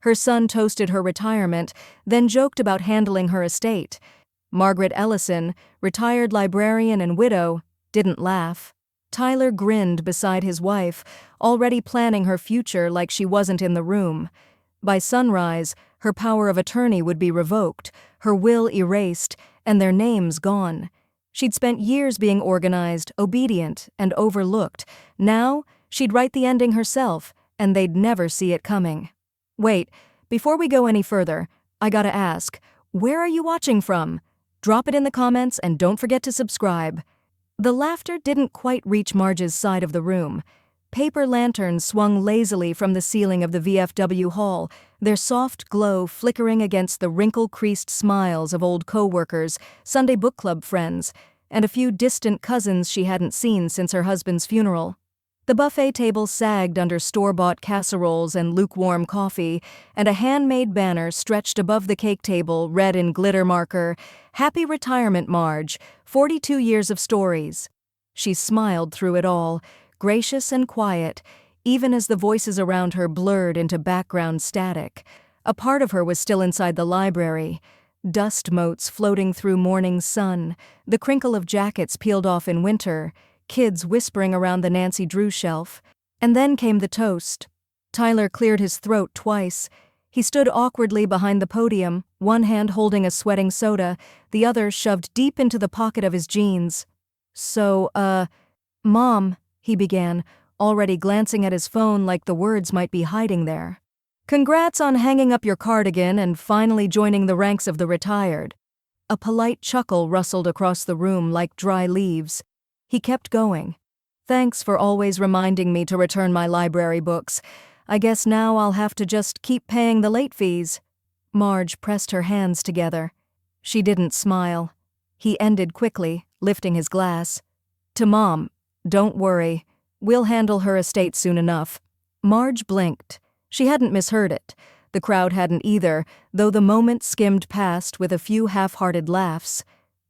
Her son toasted her retirement, then joked about handling her estate. Margaret Ellison, retired librarian and widow, didn't laugh. Tyler grinned beside his wife, already planning her future like she wasn't in the room. By sunrise, her power of attorney would be revoked, her will erased, and their names gone. She'd spent years being organized, obedient, and overlooked. Now, she'd write the ending herself, and they'd never see it coming. Wait, before we go any further, I gotta ask, where are you watching from? Drop it in the comments and don't forget to subscribe. The laughter didn't quite reach Marge's side of the room. Paper lanterns swung lazily from the ceiling of the VFW hall, their soft glow flickering against the wrinkle-creased smiles of old co-workers, Sunday book club friends, and a few distant cousins she hadn't seen since her husband's funeral. The buffet table sagged under store-bought casseroles and lukewarm coffee, and a handmade banner stretched above the cake table read in glitter marker, "Happy Retirement, Marge, 42 years of stories." She smiled through it all, gracious and quiet, even as the voices around her blurred into background static. A part of her was still inside the library. Dust motes floating through morning sun, the crinkle of jackets peeled off in winter, kids whispering around the Nancy Drew shelf. And then came the toast. Tyler cleared his throat twice. He stood awkwardly behind the podium, one hand holding a sweating soda, the other shoved deep into the pocket of his jeans. Mom, he began, already glancing at his phone like the words might be hiding there. Congrats on hanging up your cardigan and finally joining the ranks of the retired. A polite chuckle rustled across the room like dry leaves. He kept going. Thanks for always reminding me to return my library books. I guess now I'll have to just keep paying the late fees. Marge pressed her hands together. She didn't smile. He ended quickly, lifting his glass. To Mom, don't worry. We'll handle her estate soon enough. Marge blinked. She hadn't misheard it. The crowd hadn't either, though the moment skimmed past with a few half-hearted laughs.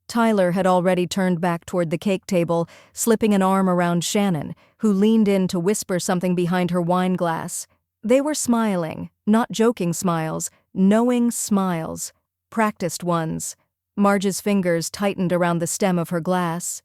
Tyler had already turned back toward the cake table, slipping an arm around Shannon, who leaned in to whisper something behind her wine glass. They were smiling, not joking smiles, knowing smiles, practiced ones. Marge's fingers tightened around the stem of her glass.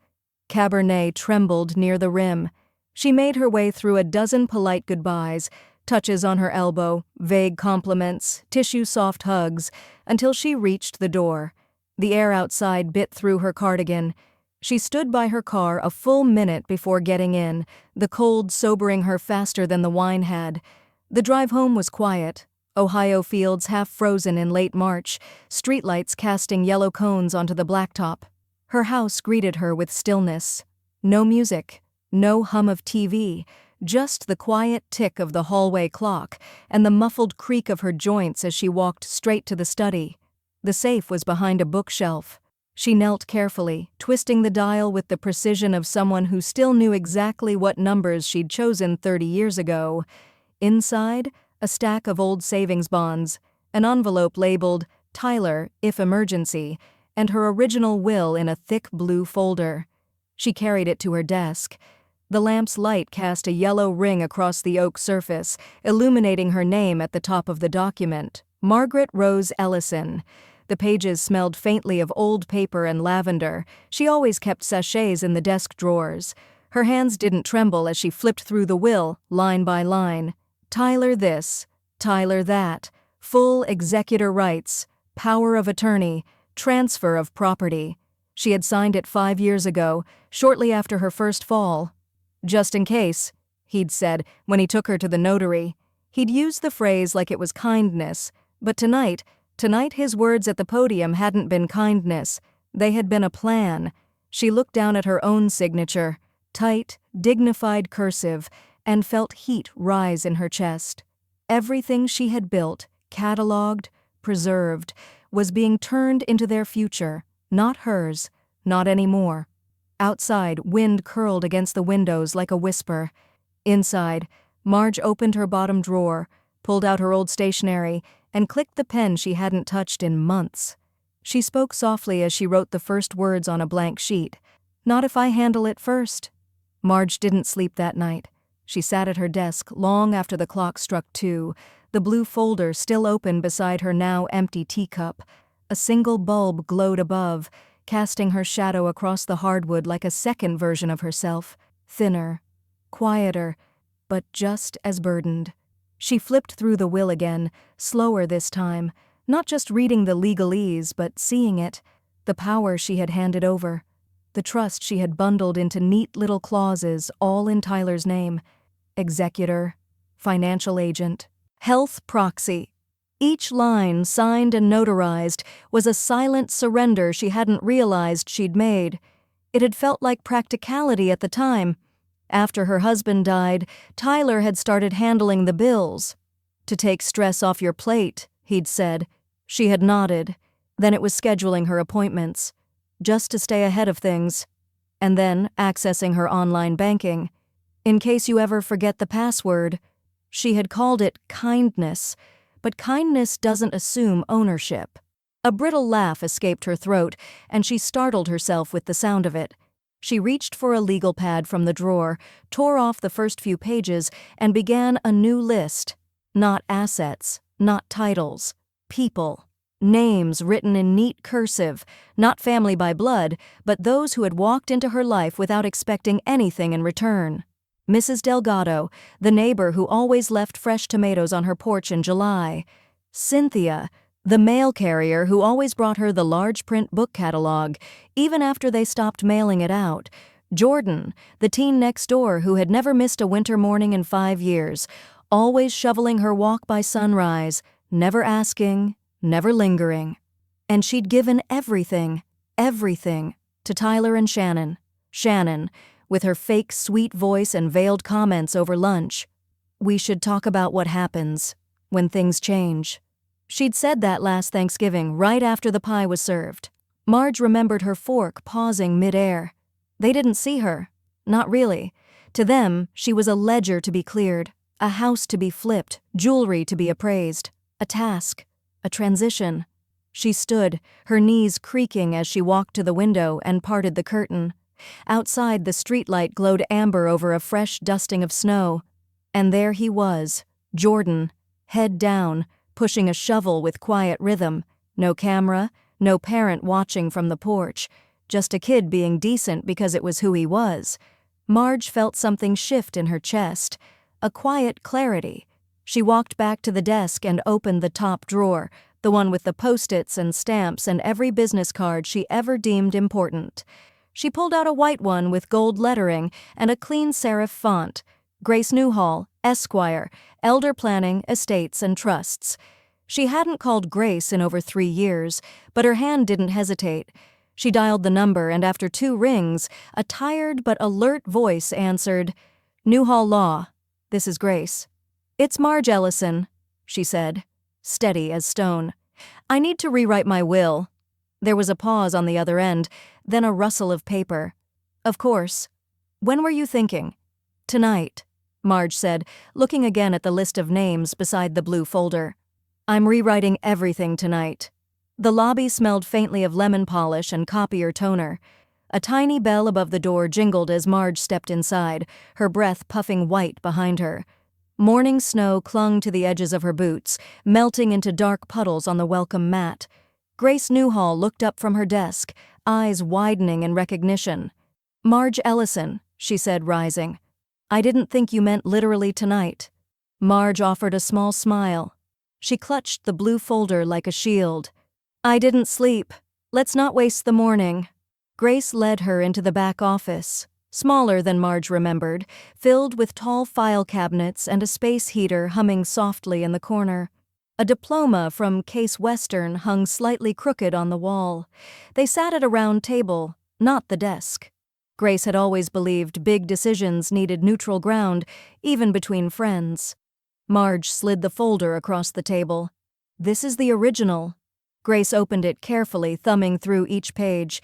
Cabernet trembled near the rim. She made her way through a dozen polite goodbyes, touches on her elbow, vague compliments, tissue-soft hugs, until she reached the door. The air outside bit through her cardigan. She stood by her car a full minute before getting in, the cold sobering her faster than the wine had. The drive home was quiet. Ohio fields half frozen in late March, streetlights casting yellow cones onto the blacktop. Her house greeted her with stillness. No music, no hum of TV, just the quiet tick of the hallway clock and the muffled creak of her joints as she walked straight to the study. The safe was behind a bookshelf. She knelt carefully, twisting the dial with the precision of someone who still knew exactly what numbers she'd chosen 30 years ago. Inside, a stack of old savings bonds, an envelope labeled "Tyler, if emergency," and her original will in a thick blue folder. She carried it to her desk. The lamp's light cast a yellow ring across the oak surface, illuminating her name at the top of the document, Margaret Rose Ellison. The pages smelled faintly of old paper and lavender. She always kept sachets in the desk drawers. Her hands didn't tremble as she flipped through the will, line by line. Tyler this, Tyler that, full executor rights, power of attorney, transfer of property. She had signed it 5 years ago, shortly after her first fall. Just in case, he'd said when he took her to the notary. He'd used the phrase like it was kindness, but tonight his words at the podium hadn't been kindness. They had been a plan. She looked down at her own signature, tight, dignified cursive, and felt heat rise in her chest. Everything she had built, catalogued, preserved, was being turned into their future, not hers, not anymore. Outside, wind curled against the windows like a whisper. Inside, Marge opened her bottom drawer, pulled out her old stationery, and clicked the pen she hadn't touched in months. She spoke softly as she wrote the first words on a blank sheet. "Not if I handle it first." Marge didn't sleep that night. She sat at her desk long after the clock struck 2, the blue folder still open beside her now empty teacup. A single bulb glowed above, casting her shadow across the hardwood like a second version of herself, thinner, quieter, but just as burdened. She flipped through the will again, slower this time, not just reading the legalese but seeing it, the power she had handed over, the trust she had bundled into neat little clauses all in Tyler's name: executor, financial agent, health proxy. Each line, signed and notarized, was a silent surrender she hadn't realized she'd made. It had felt like practicality at the time. After her husband died, Tyler had started handling the bills. "To take stress off your plate," he'd said. She had nodded. Then it was scheduling her appointments, just to stay ahead of things. And then accessing her online banking. In case you ever forget the password. She had called it kindness, but kindness doesn't assume ownership. A brittle laugh escaped her throat, and she startled herself with the sound of it. She reached for a legal pad from the drawer, tore off the first few pages, and began a new list. Not assets, not titles, people. Names written in neat cursive, not family by blood, but those who had walked into her life without expecting anything in return. Mrs. Delgado, the neighbor who always left fresh tomatoes on her porch in July. Cynthia, the mail carrier who always brought her the large print book catalog, even after they stopped mailing it out. Jordan, the teen next door who had never missed a winter morning in 5 years, always shoveling her walk by sunrise, never asking, never lingering. And she'd given everything, to Tyler and Shannon. Shannon, with her fake sweet voice and veiled comments over lunch. "We should talk about what happens when things change." She'd said that last Thanksgiving, right after the pie was served. Marge remembered her fork pausing mid-air. They didn't see her. Not really. To them, she was a ledger to be cleared, a house to be flipped, jewelry to be appraised, a task, a transition. She stood, her knees creaking as she walked to the window and parted the curtain. Outside, the streetlight glowed amber over a fresh dusting of snow. And there he was, Jordan, head down, pushing a shovel with quiet rhythm. No camera, no parent watching from the porch. Just a kid being decent because it was who he was. Marge felt something shift in her chest, a quiet clarity. She walked back to the desk and opened the top drawer, the one with the post-its and stamps and every business card she ever deemed important. She pulled out a white one with gold lettering and a clean serif font. Grace Newhall, Esquire, Elder Planning, Estates and Trusts. She hadn't called Grace in over 3 years, but her hand didn't hesitate. She dialed the number, and after 2 rings, a tired but alert voice answered, "Newhall Law, this is Grace." "It's Marge Ellison," she said, steady as stone. "I need to rewrite my will." There was a pause on the other end, then a rustle of paper. "Of course. When were you thinking?" "Tonight," Marge said, looking again at the list of names beside the blue folder. "I'm rewriting everything tonight." The lobby smelled faintly of lemon polish and copier toner. A tiny bell above the door jingled as Marge stepped inside, her breath puffing white behind her. Morning snow clung to the edges of her boots, melting into dark puddles on the welcome mat. Grace Newhall looked up from her desk, eyes widening in recognition. "Marge Ellison," she said, rising. "I didn't think you meant literally tonight." Marge offered a small smile. She clutched the blue folder like a shield. "I didn't sleep. Let's not waste the morning." Grace led her into the back office, smaller than Marge remembered, filled with tall file cabinets and a space heater humming softly in the corner. A diploma from Case Western hung slightly crooked on the wall. They sat at a round table, not the desk. Grace had always believed big decisions needed neutral ground, even between friends. Marge slid the folder across the table. "This is the original." Grace opened it carefully, thumbing through each page.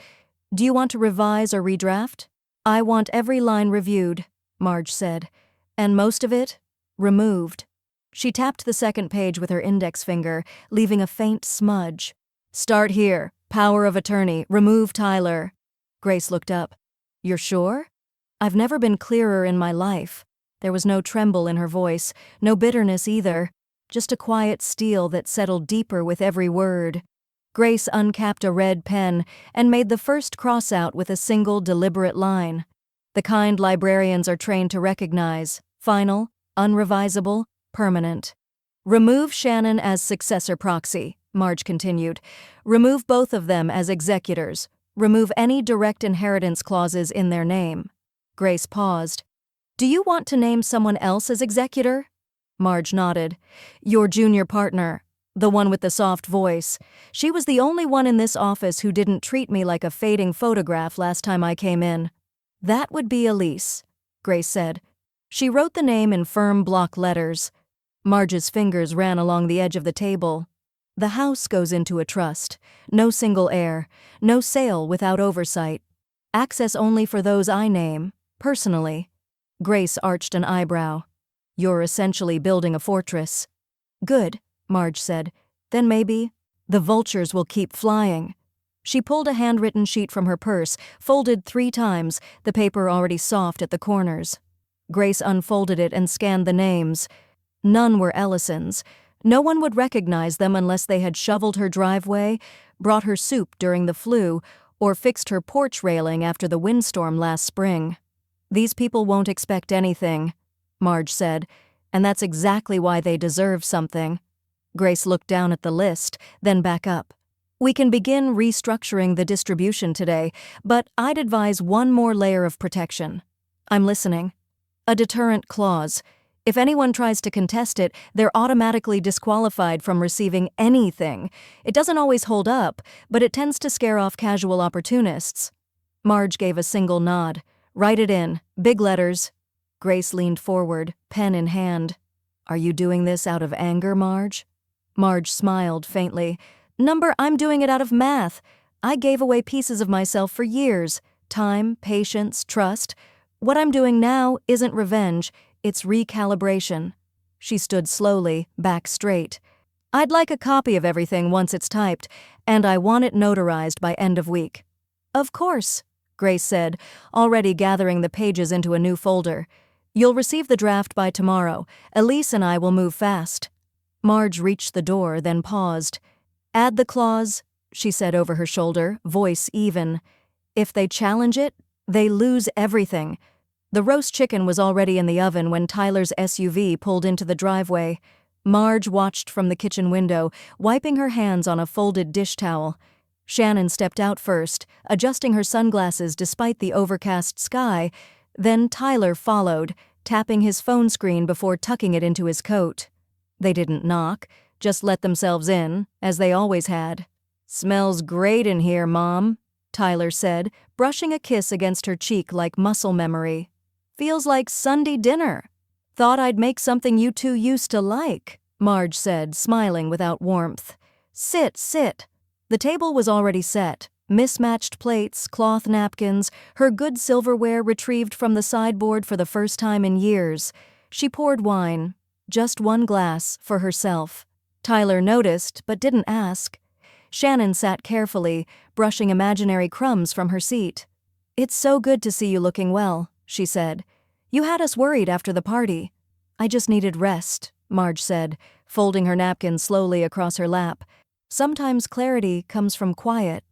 "Do you want to revise or redraft?" "I want every line reviewed," Marge said. "And most of it, removed." She tapped the second page with her index finger, leaving a faint smudge. "Start here. Power of attorney. Remove Tyler." Grace looked up. "You're sure?" "I've never been clearer in my life." There was no tremble in her voice, no bitterness either. just a quiet steel that settled deeper with every word. Grace uncapped a red pen and made the first cross out with a single deliberate line. The kind librarians are trained to recognize: final, unrevisable, permanent. Remove Shannon as successor proxy, Marge continued. Remove both of them as executors. Remove any direct inheritance clauses in their name. Grace paused. Do you want to name someone else as executor? Marge nodded. Your junior partner. The one with the soft voice. She was the only one in this office who didn't treat me like a fading photograph last time I came in. That would be Elise, Grace said. She wrote the name in firm block letters. Marge's fingers ran along the edge of the table. The house goes into a trust. No single heir. No sale without oversight. Access only for those I name, personally. Grace arched an eyebrow. You're essentially building a fortress. Good, Marge said. Then maybe the vultures will keep flying. She pulled a handwritten sheet from her purse, folded 3 times, the paper already soft at the corners. Grace unfolded it and scanned the names. None were Ellison's. No one would recognize them unless they had shoveled her driveway, brought her soup during the flu, or fixed her porch railing after the windstorm last spring. These people won't expect anything, Marge said, and that's exactly why they deserve something. Grace looked down at the list, then back up. We can begin restructuring the distribution today, but I'd advise one more layer of protection. I'm listening. A deterrent clause. If anyone tries to contest it, they're automatically disqualified from receiving anything. It doesn't always hold up, but it tends to scare off casual opportunists. Marge gave a single nod. Write it in, big letters. Grace leaned forward, pen in hand. Are you doing this out of anger, Marge? Marge smiled faintly. Number, I'm doing it out of math. I gave away pieces of myself for years. Time, patience, trust. What I'm doing now isn't revenge, it's recalibration. She stood slowly, back straight. I'd like a copy of everything once it's typed, and I want it notarized by end of week. Of course, Grace said, already gathering the pages into a new folder. You'll receive the draft by tomorrow. Elise and I will move fast. Marge reached the door, then paused. Add the clause, she said over her shoulder, voice even. If they challenge it, they lose everything. The roast chicken was already in the oven when Tyler's SUV pulled into the driveway. Marge watched from the kitchen window, wiping her hands on a folded dish towel. Shannon stepped out first, adjusting her sunglasses despite the overcast sky. Then Tyler followed, tapping his phone screen before tucking it into his coat. They didn't knock, just let themselves in, as they always had. Smells great in here, Mom, Tyler said, brushing a kiss against her cheek like muscle memory. Feels like Sunday dinner. Thought I'd make something you two used to like, Marge said, smiling without warmth. Sit, sit. The table was already set. Mismatched plates, cloth napkins, her good silverware retrieved from the sideboard for the first time in years. She poured wine, just one glass, for herself. Tyler noticed, but didn't ask. Shannon sat carefully, brushing imaginary crumbs from her seat. It's so good to see you looking well, she said. You had us worried after the party. I just needed rest, Marge said, folding her napkin slowly across her lap. Sometimes clarity comes from quiet.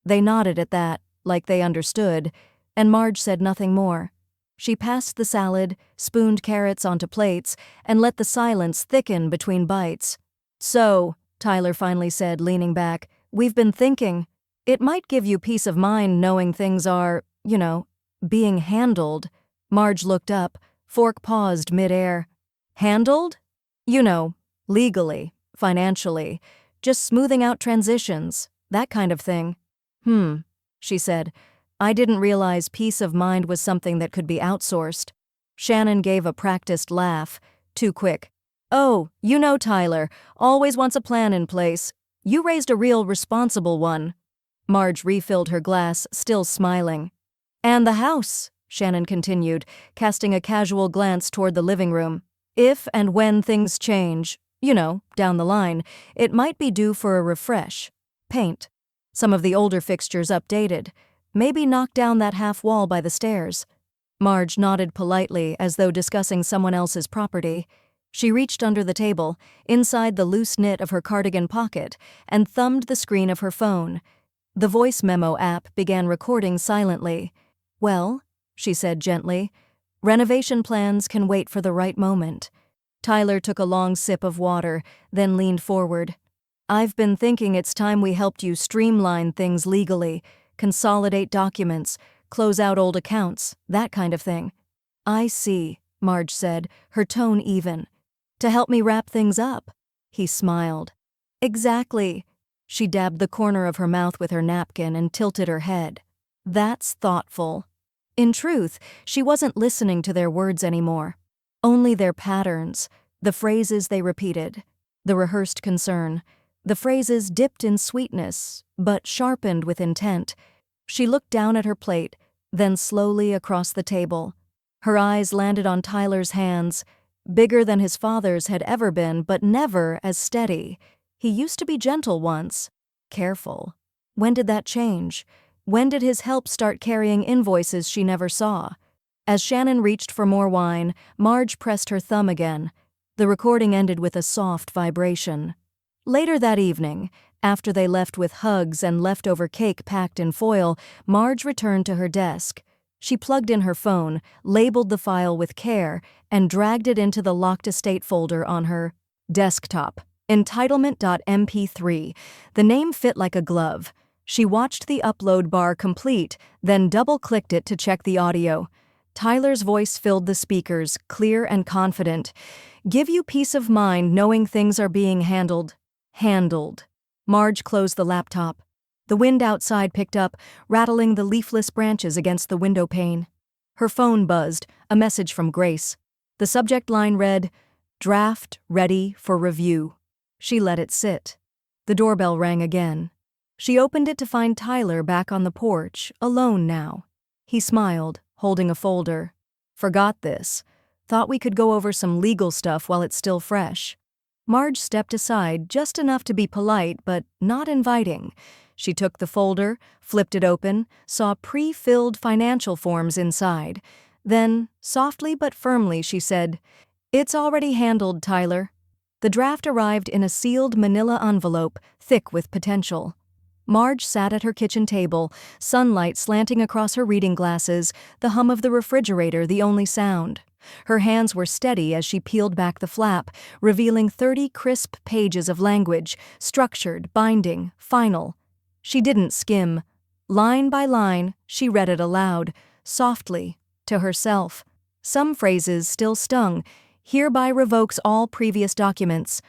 They nodded at that, like they understood, and Marge said nothing more. She passed the salad, spooned carrots onto plates, and let the silence thicken between bites. So, Tyler finally said, leaning back, we've been thinking. It might give you peace of mind knowing things are, being handled. Marge looked up, fork paused mid-air. Handled? Legally, financially, just smoothing out transitions, that kind of thing. She said. I didn't realize peace of mind was something that could be outsourced. Shannon gave a practiced laugh, too quick. Oh, Tyler, always wants a plan in place. You raised a real responsible one. Marge refilled her glass, still smiling. And the house, Shannon continued, casting a casual glance toward the living room. If and when things change, down the line, it might be due for a refresh. Paint. Some of the older fixtures updated. Maybe knock down that half wall by the stairs. Marge nodded politely as though discussing someone else's property. She reached under the table, inside the loose knit of her cardigan pocket, and thumbed the screen of her phone. The voice memo app began recording silently. "Well," she said gently, "renovation plans can wait for the right moment." Tyler took a long sip of water, then leaned forward. "I've been thinking it's time we helped you streamline things legally, consolidate documents, close out old accounts, that kind of thing." "I see," Marge said, her tone even. "To help me wrap things up?" He smiled. "Exactly." She dabbed the corner of her mouth with her napkin and tilted her head. "That's thoughtful." In truth, she wasn't listening to their words anymore. Only their patterns, the phrases they repeated, the rehearsed concern, the phrases dipped in sweetness, but sharpened with intent. She looked down at her plate, then slowly across the table. Her eyes landed on Tyler's hands, bigger than his father's had ever been, but never as steady. He used to be gentle once, careful. When did that change? When did his help start carrying invoices she never saw? As Shannon reached for more wine, Marge pressed her thumb again. The recording ended with a soft vibration. Later that evening, after they left with hugs and leftover cake packed in foil, Marge returned to her desk. She plugged in her phone, labeled the file with care, and dragged it into the locked estate folder on her desktop. Entitlement.mp3. The name fit like a glove. She watched the upload bar complete, then double-clicked it to check the audio. Tyler's voice filled the speakers, clear and confident. "Give you peace of mind knowing things are being handled." Handled. Marge closed the laptop. The wind outside picked up, rattling the leafless branches against the window pane. Her phone buzzed, a message from Grace. The subject line read, "Draft ready for review." She let it sit. The doorbell rang again. She opened it to find Tyler back on the porch, alone now. He smiled, holding a folder. "Forgot this. Thought we could go over some legal stuff while it's still fresh." Marge stepped aside just enough to be polite, but not inviting. She took the folder, flipped it open, saw pre-filled financial forms inside. Then, softly but firmly, she said, "It's already handled, Tyler." The draft arrived in a sealed manila envelope, thick with potential. Marge sat at her kitchen table, sunlight slanting across her reading glasses, the hum of the refrigerator the only sound. Her hands were steady as she peeled back the flap, revealing 30 crisp pages of language, structured, binding, final. She didn't skim. Line by line, she read it aloud, softly, to herself. Some phrases still stung, "Hereby revokes all previous documents,"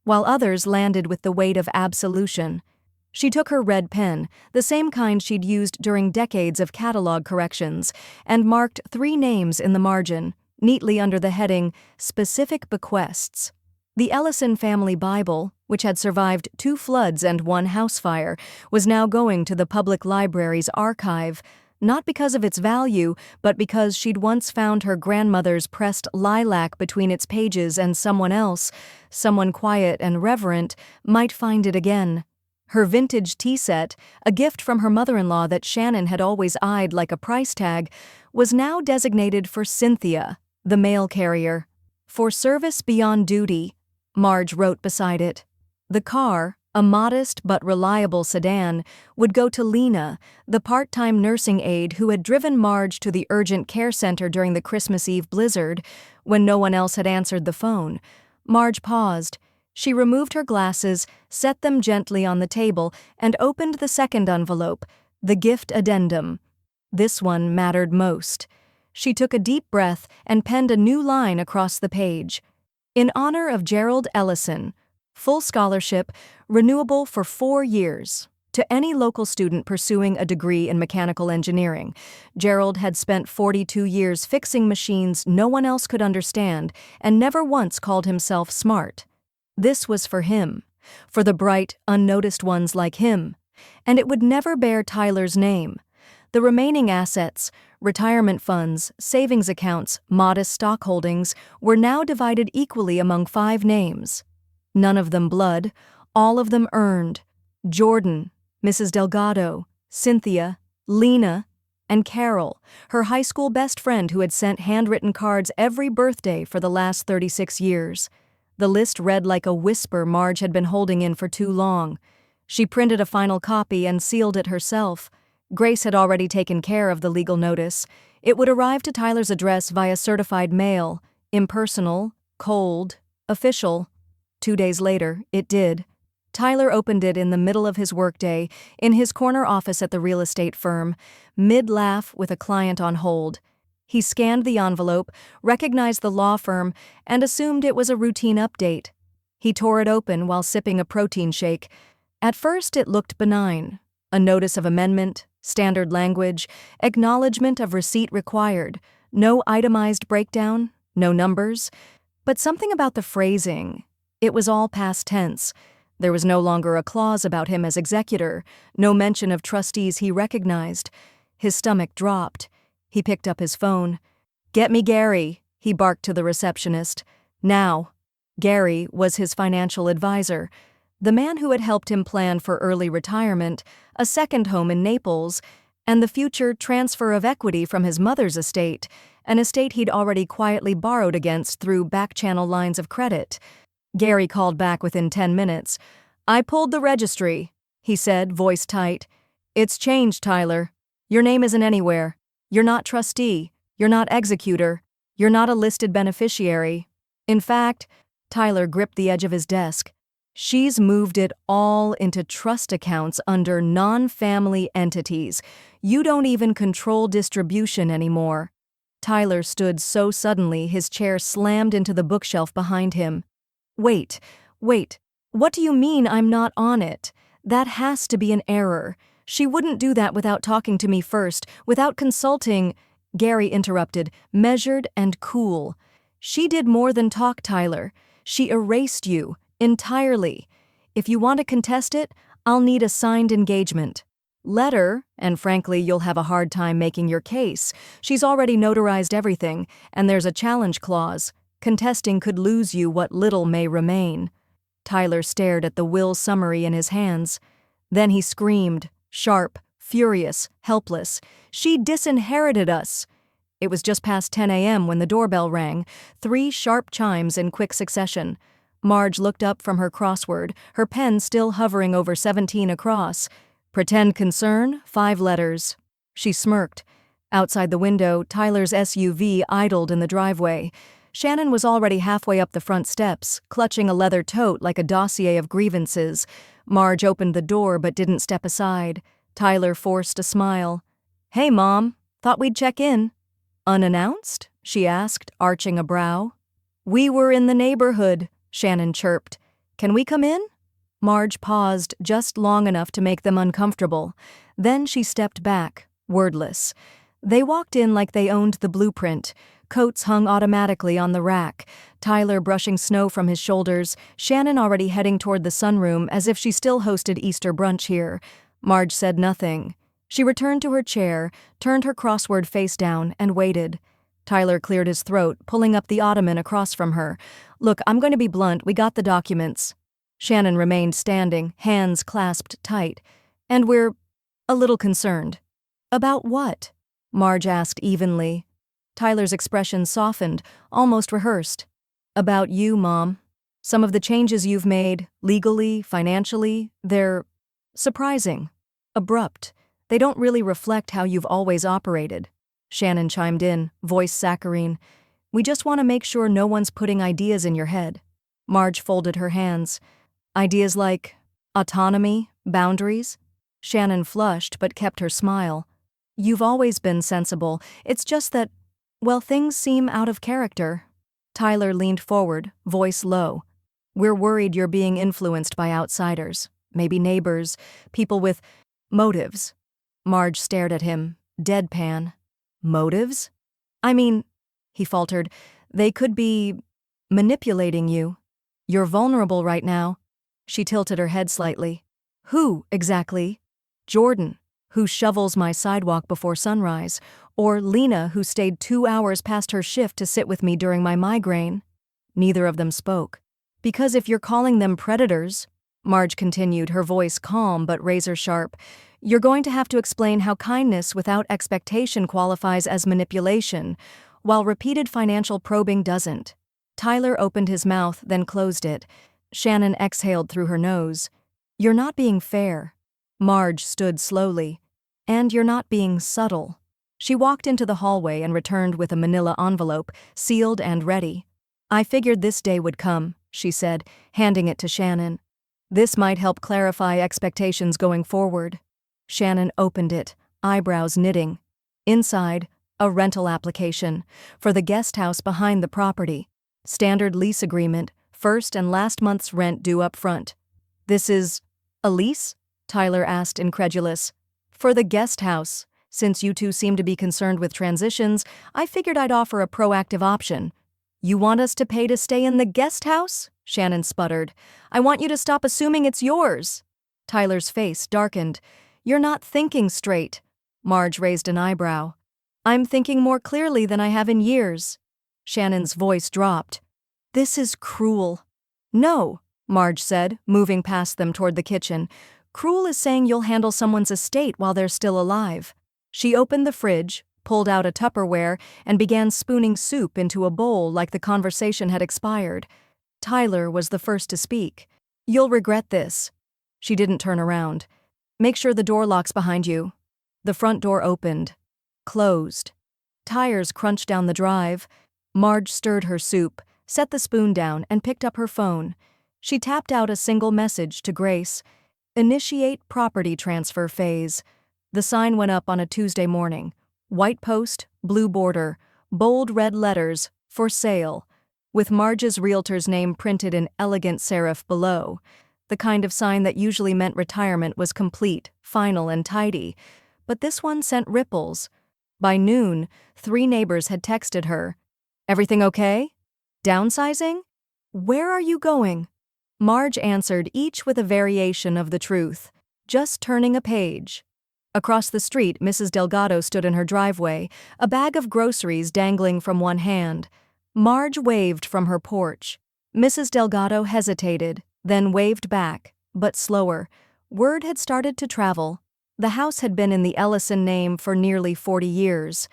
while others landed with the weight of absolution. She took her red pen, the same kind she'd used during decades of catalog corrections, and marked 3 names in the margin, neatly under the heading, "Specific Bequests." The Ellison family Bible, which had survived 2 floods and 1 house fire, was now going to the public library's archive, not because of its value, but because she'd once found her grandmother's pressed lilac between its pages and someone else, someone quiet and reverent, might find it again. Her vintage tea set, a gift from her mother-in-law that Shannon had always eyed like a price tag, was now designated for Cynthia, the mail carrier. "For service beyond duty," Marge wrote beside it. The car, a modest but reliable sedan, would go to Lena, the part-time nursing aide who had driven Marge to the urgent care center during the Christmas Eve blizzard, when no one else had answered the phone. Marge paused. She removed her glasses, set them gently on the table, and opened the second envelope, the gift addendum. This one mattered most. She took a deep breath and penned a new line across the page. "In honor of Gerald Ellison, full scholarship, renewable for 4 years. To any local student pursuing a degree in mechanical engineering. Gerald had spent 42 years fixing machines no one else could understand and never once called himself smart. This was for him, for the bright, unnoticed ones like him, and it would never bear Tyler's name. The remaining assets, retirement funds, savings accounts, modest stock holdings, were now divided equally among 5 names. None of them blood, all of them earned. Jordan, Mrs. Delgado, Cynthia, Lena, and Carol, her high school best friend who had sent handwritten cards every birthday for the last 36 years. The list read like a whisper Marge had been holding in for too long. She printed a final copy and sealed it herself. Grace had already taken care of the legal notice. It would arrive to Tyler's address via certified mail, impersonal, cold, official. 2 days later, it did. Tyler opened it in the middle of his workday, in his corner office at the real estate firm, mid-laugh with a client on hold. He scanned the envelope, recognized the law firm, and assumed it was a routine update. He tore it open while sipping a protein shake. At first it looked benign. A notice of amendment, standard language, acknowledgement of receipt required, no itemized breakdown, no numbers. But something about the phrasing. It was all past tense. There was no longer a clause about him as executor, no mention of trustees he recognized. His stomach dropped. He picked up his phone. "Get me Gary," he barked to the receptionist. Now. Gary was his financial advisor, the man who had helped him plan for early retirement, a second home in Naples, and the future transfer of equity from his mother's estate, an estate he'd already quietly borrowed against through back-channel lines of credit. Gary called back within 10 minutes. "I pulled the registry," he said, voice tight. "It's changed, Tyler. Your name isn't anywhere. You're not trustee. You're not executor. You're not a listed beneficiary. In fact," Tyler gripped the edge of his desk, "she's moved it all into trust accounts under non-family entities. You don't even control distribution anymore." Tyler stood so suddenly his chair slammed into the bookshelf behind him. Wait, what do you mean I'm not on it? That has to be an error. She wouldn't do that without talking to me first, without consulting." Gary interrupted, measured and cool. "She did more than talk, Tyler. She erased you, entirely. If you want to contest it, I'll need a signed engagement letter, and frankly, you'll have a hard time making your case. She's already notarized everything, and there's a challenge clause. Contesting could lose you what little may remain." Tyler stared at the will summary in his hands. Then he screamed, sharp, furious, helpless. "She disinherited us!" It was just past 10 a.m. when the doorbell rang, 3 sharp chimes in quick succession. Marge looked up from her crossword, her pen still hovering over 17 across. "Pretend concern, 5 letters." She smirked. Outside the window, Tyler's SUV idled in the driveway. Shannon was already halfway up the front steps, clutching a leather tote like a dossier of grievances. Marge opened the door but didn't step aside. Tyler forced a smile. "Hey, Mom, thought we'd check in." "Unannounced?" she asked, arching a brow. "We were in the neighborhood," Shannon chirped. "Can we come in?" Marge paused just long enough to make them uncomfortable. Then she stepped back, wordless. They walked in like they owned the blueprint. Coats hung automatically on the rack, Tyler brushing snow from his shoulders, Shannon already heading toward the sunroom as if she still hosted Easter brunch here. Marge said nothing. She returned to her chair, turned her crossword face down, and waited. Tyler cleared his throat, pulling up the ottoman across from her. "Look, I'm going to be blunt, we got the documents." Shannon remained standing, hands clasped tight. "And we're a little concerned." "About what?" Marge asked evenly. Tyler's expression softened, almost rehearsed. "About you, Mom. Some of the changes you've made, legally, financially, they're surprising, abrupt. They don't really reflect how you've always operated." Shannon chimed in, voice saccharine. "We just want to make sure no one's putting ideas in your head." Marge folded her hands. "Ideas like autonomy, boundaries?" Shannon flushed but kept her smile. "You've always been sensible. It's just that, well, things seem out of character." Tyler leaned forward, voice low. "We're worried you're being influenced by outsiders, maybe neighbors, people with motives." Marge stared at him, deadpan. "Motives?" "I mean," he faltered, "they could be manipulating you. You're vulnerable right now." She tilted her head slightly. "Who, exactly? Jordan, who shovels my sidewalk before sunrise, or Lena, who stayed 2 hours past her shift to sit with me during my migraine?" Neither of them spoke. "Because if you're calling them predators, Marge continued, her voice calm but razor-sharp. "You're going to have to explain how kindness without expectation qualifies as manipulation, while repeated financial probing doesn't." Tyler opened his mouth, then closed it. Shannon exhaled through her nose. "You're not being fair." Marge stood slowly. "And you're not being subtle." She walked into the hallway and returned with a manila envelope, sealed and ready. "I figured this day would come," she said, handing it to Shannon. "This might help clarify expectations going forward." Shannon opened it, eyebrows knitting. Inside, a rental application for the guest house behind the property. Standard lease agreement, first and last month's rent due up front. "This is a lease?" Tyler asked, incredulous. "For the guest house. Since you two seem to be concerned with transitions, I figured I'd offer a proactive option." "You want us to pay to stay in the guest house?" Shannon sputtered. "I want you to stop assuming it's yours." Tyler's face darkened. "You're not thinking straight." Marge raised an eyebrow. "I'm thinking more clearly than I have in years." Shannon's voice dropped. "This is cruel." "No," Marge said, moving past them toward the kitchen. "Cruel is saying you'll handle someone's estate while they're still alive." She opened the fridge, pulled out a Tupperware, and began spooning soup into a bowl like the conversation had expired. Tyler was the first to speak. "You'll regret this." She didn't turn around. "Make sure the door locks behind you." The front door opened. Closed. Tires crunched down the drive. Marge stirred her soup, set the spoon down, and picked up her phone. She tapped out a single message to Grace. "Initiate property transfer phase." The sign went up on a Tuesday morning. White post, blue border, bold red letters, "For sale," with Marge's realtor's name printed in elegant serif below. The kind of sign that usually meant retirement was complete, final, and tidy. But this one sent ripples. By noon, 3 neighbors had texted her. "Everything okay? Downsizing? Where are you going?" Marge answered, each with a variation of the truth. "Just turning a page." Across the street, Mrs. Delgado stood in her driveway, a bag of groceries dangling from one hand. Marge waved from her porch. Mrs. Delgado hesitated, then waved back, but slower. Word had started to travel. The house had been in the Ellison name for nearly 40 years.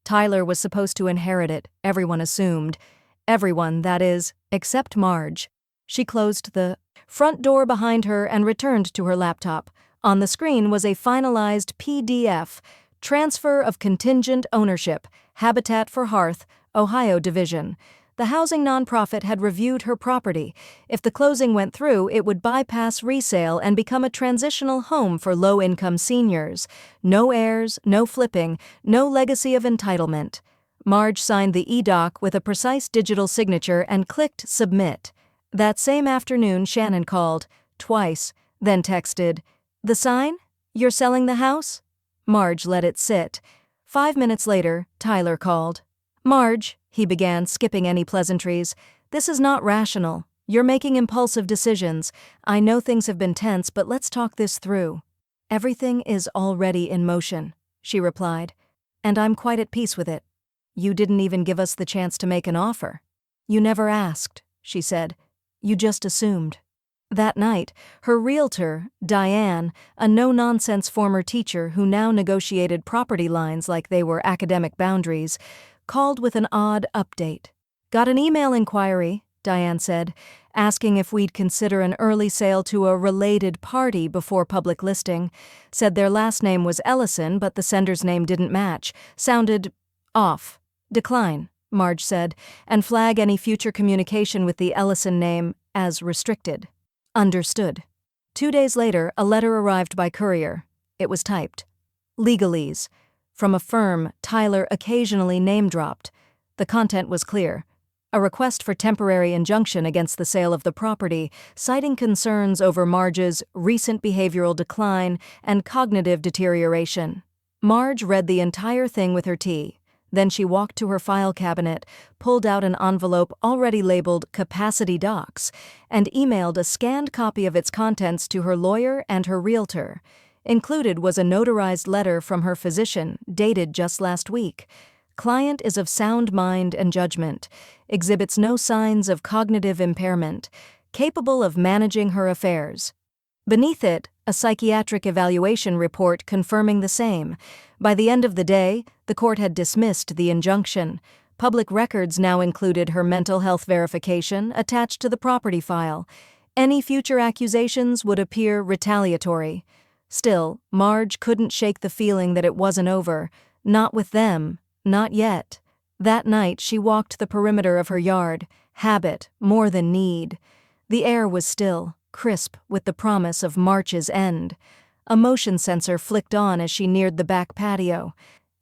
Tyler was supposed to inherit it, everyone assumed. Everyone, that is, except Marge. She closed the front door behind her and returned to her laptop. On the screen was a finalized PDF, Transfer of Contingent Ownership, Habitat for Hearth, Ohio Division. The housing nonprofit had reviewed her property. If the closing went through, it would bypass resale and become a transitional home for low-income seniors. No heirs, no flipping, no legacy of entitlement. Marge signed the e-doc with a precise digital signature and clicked Submit. That same afternoon, Shannon called, twice, then texted, "The sign? You're selling the house?" Marge let it sit. 5 minutes later, Tyler called. "Marge," he began, skipping any pleasantries, "this is not rational. You're making impulsive decisions. I know things have been tense, but let's talk this through." "Everything is already in motion," she replied, "and I'm quite at peace with it. You didn't even give us the chance to make an offer." "You never asked," she said. "You just assumed." That night, her realtor, Diane, a no-nonsense former teacher who now negotiated property lines like they were academic boundaries, called with an odd update. "Got an email inquiry," Diane said, "asking if we'd consider an early sale to a related party before public listing. Said their last name was Ellison, but the sender's name didn't match. Sounded off." "Decline," Marge said, "and flag any future communication with the Ellison name as restricted." "Understood." 2 days later, a letter arrived by courier. It was typed. Legalese. From a firm Tyler occasionally name-dropped. The content was clear. A request for temporary injunction against the sale of the property, citing concerns over Marge's recent behavioral decline and cognitive deterioration. Marge read the entire thing with her tea. Then she walked to her file cabinet, pulled out an envelope already labeled Capacity Docs, and emailed a scanned copy of its contents to her lawyer and her realtor. Included was a notarized letter from her physician, dated just last week. "Client is of sound mind and judgment, exhibits no signs of cognitive impairment, capable of managing her affairs. Beneath it, a psychiatric evaluation report confirming the same. By the end of the day, the court had dismissed the injunction. Public records now included her mental health verification attached to the property file. Any future accusations would appear retaliatory. Still, Marge couldn't shake the feeling that it wasn't over. Not with them. Not yet. That night, she walked the perimeter of her yard. Habit, more than need. The air was still, crisp with the promise of March's end. A motion sensor flicked on as she neared the back patio.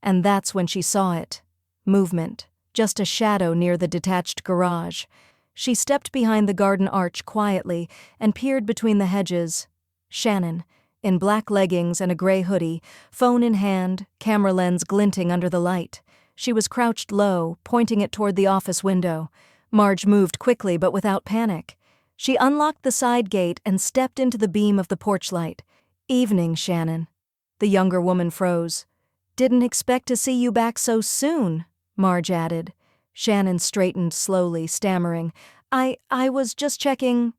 And that's when she saw it. Movement. Just a shadow near the detached garage. She stepped behind the garden arch quietly and peered between the hedges. Shannon, in black leggings and a gray hoodie, phone in hand, camera lens glinting under the light. She was crouched low, pointing it toward the office window. Marge moved quickly but without panic. She unlocked the side gate and stepped into the beam of the porch light. "Evening, Shannon." The younger woman froze. "Didn't expect to see you back so soon," Marge added. Shannon straightened slowly, stammering. I was just checking."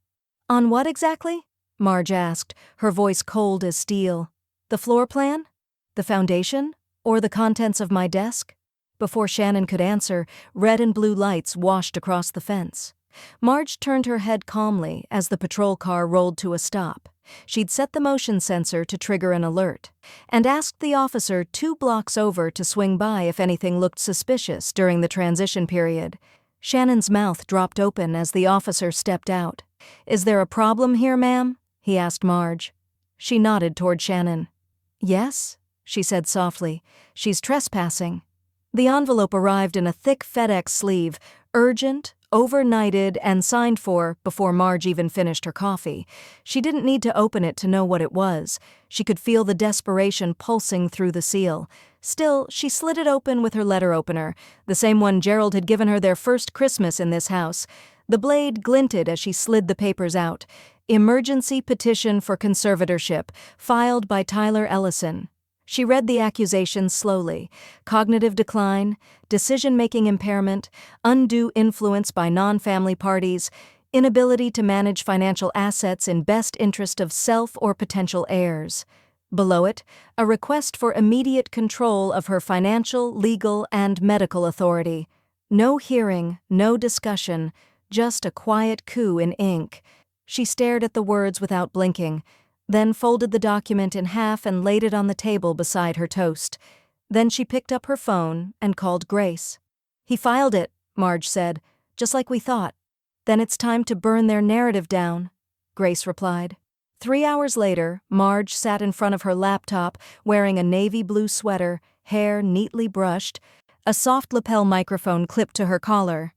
"On what exactly?" Marge asked, her voice cold as steel. "The floor plan? The foundation? Or the contents of my desk?" Before Shannon could answer, red and blue lights washed across the fence. Marge turned her head calmly as the patrol car rolled to a stop. She'd set the motion sensor to trigger an alert, and asked the officer 2 blocks over to swing by if anything looked suspicious during the transition period. Shannon's mouth dropped open as the officer stepped out. "Is there a problem here, ma'am?" he asked Marge. She nodded toward Shannon. "Yes," she said softly. "She's trespassing." The envelope arrived in a thick FedEx sleeve, urgent, overnighted, and signed for before Marge even finished her coffee. She didn't need to open it to know what it was. She could feel the desperation pulsing through the seal. Still, she slid it open with her letter opener, the same one Gerald had given her their first Christmas in this house. The blade glinted as she slid the papers out. Emergency petition for conservatorship, filed by Tyler Ellison. She read the accusations slowly. Cognitive decline, decision-making impairment, undue influence by non-family parties, inability to manage financial assets in best interest of self or potential heirs. Below it, a request for immediate control of her financial, legal, and medical authority. No hearing, no discussion, just a quiet coup in ink. She stared at the words without blinking, then folded the document in half and laid it on the table beside her toast. Then she picked up her phone and called Grace. "He filed it," Marge said, "just like we thought." "Then it's time to burn their narrative down," Grace replied. 3 hours later, Marge sat in front of her laptop wearing a navy blue sweater, hair neatly brushed, a soft lapel microphone clipped to her collar.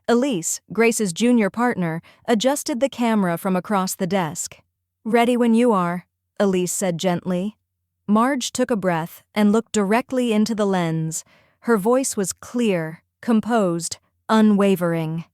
Elise, Grace's junior partner, adjusted the camera from across the desk. "Ready when you are," Elise said gently. Marge took a breath and looked directly into the lens. Her voice was clear, composed, unwavering.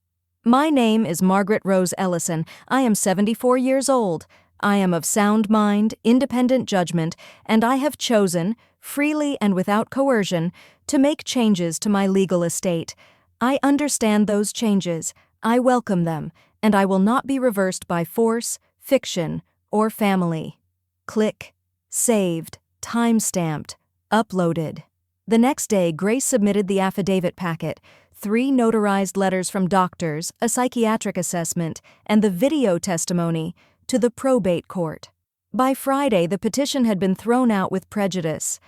"My name is Margaret Rose Ellison. I am 74 years old. I am of sound mind, independent judgment, and I have chosen, freely and without coercion, to make changes to my legal estate. I understand those changes. I welcome them, and I will not be reversed by force, fiction, or family." Click. Saved. Time-stamped. Uploaded. The next day, Grace submitted the affidavit packet, 3 notarized letters from doctors, a psychiatric assessment, and the video testimony, to the probate court. By Friday, the petition had been thrown out with prejudice.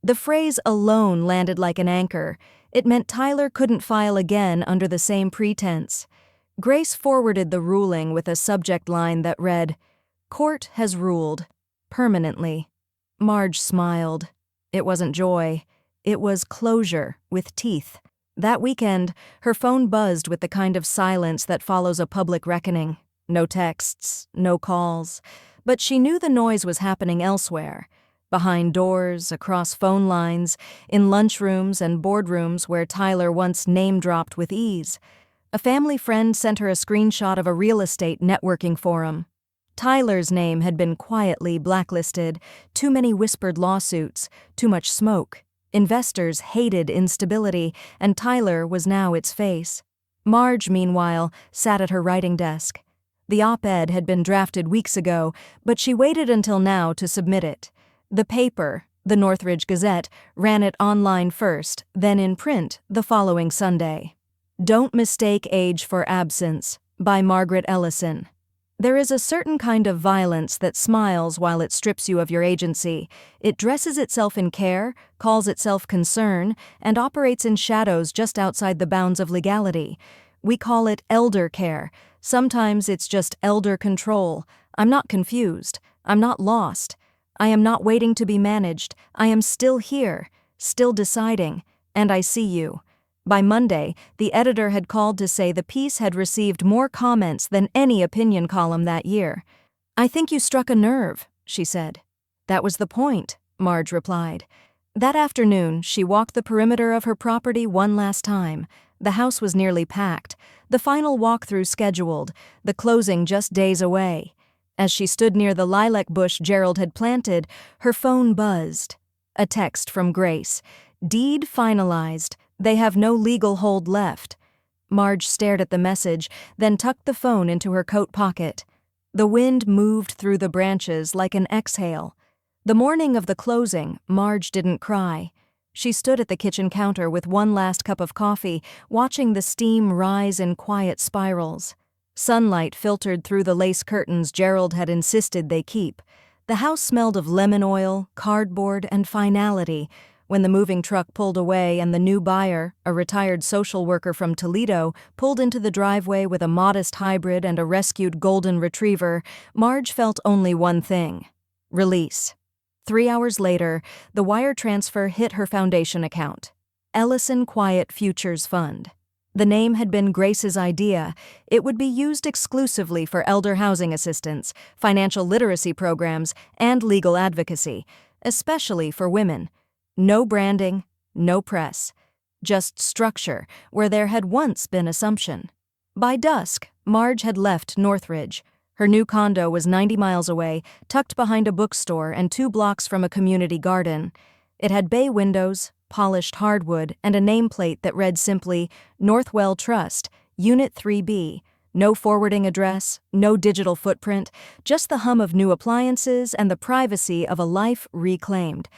The phrase alone landed like an anchor. It meant Tyler couldn't file again under the same pretense. Grace forwarded the ruling with a subject line that read, "Court has ruled. Permanently." Marge smiled. It wasn't joy. It was closure, with teeth. That weekend, her phone buzzed with the kind of silence that follows a public reckoning. No texts, no calls. But she knew the noise was happening elsewhere. Behind doors, across phone lines, in lunchrooms and boardrooms where Tyler once name-dropped with ease. A family friend sent her a screenshot of a real estate networking forum. Tyler's name had been quietly blacklisted, too many whispered lawsuits, too much smoke. Investors hated instability, and Tyler was now its face. Marge, meanwhile, sat at her writing desk. The op-ed had been drafted weeks ago, but she waited until now to submit it. The paper, the Northridge Gazette, ran it online first, then in print the following Sunday. Don't Mistake Age for Absence, by Margaret Ellison. There is a certain kind of violence that smiles while it strips you of your agency. It dresses itself in care, calls itself concern, and operates in shadows just outside the bounds of legality. We call it elder care. Sometimes it's just elder control. I'm not confused. I'm not lost. I am not waiting to be managed. I am still here, still deciding, and I see you. By Monday, the editor had called to say the piece had received more comments than any opinion column that year. I think you struck a nerve, she said. That was the point, Marge replied. That afternoon, she walked the perimeter of her property one last time. The house was nearly packed, the final walkthrough scheduled, the closing just days away. As she stood near the lilac bush Gerald had planted, her phone buzzed. A text from Grace. Deed finalized. They have no legal hold left. Marge stared at the message, then tucked the phone into her coat pocket. The wind moved through the branches like an exhale. The morning of the closing, Marge didn't cry. She stood at the kitchen counter with one last cup of coffee, watching the steam rise in quiet spirals. Sunlight filtered through the lace curtains Gerald had insisted they keep. The house smelled of lemon oil, cardboard, and finality. When the moving truck pulled away and the new buyer, a retired social worker from Toledo, pulled into the driveway with a modest hybrid and a rescued golden retriever, Marge felt only one thing: release. 3 hours later, the wire transfer hit her foundation account. Ellison Quiet Futures Fund. The name had been Grace's idea. It would be used exclusively for elder housing assistance, financial literacy programs, and legal advocacy, especially for women. No branding, no press. Just structure, where there had once been assumption. By dusk, Marge had left Northridge. Her new condo was 90 miles away, tucked behind a bookstore and 2 blocks from a community garden. It had bay windows, polished hardwood, and a nameplate that read simply, Northwell Trust, Unit 3B. No forwarding address, no digital footprint, just the hum of new appliances and the privacy of a life reclaimed.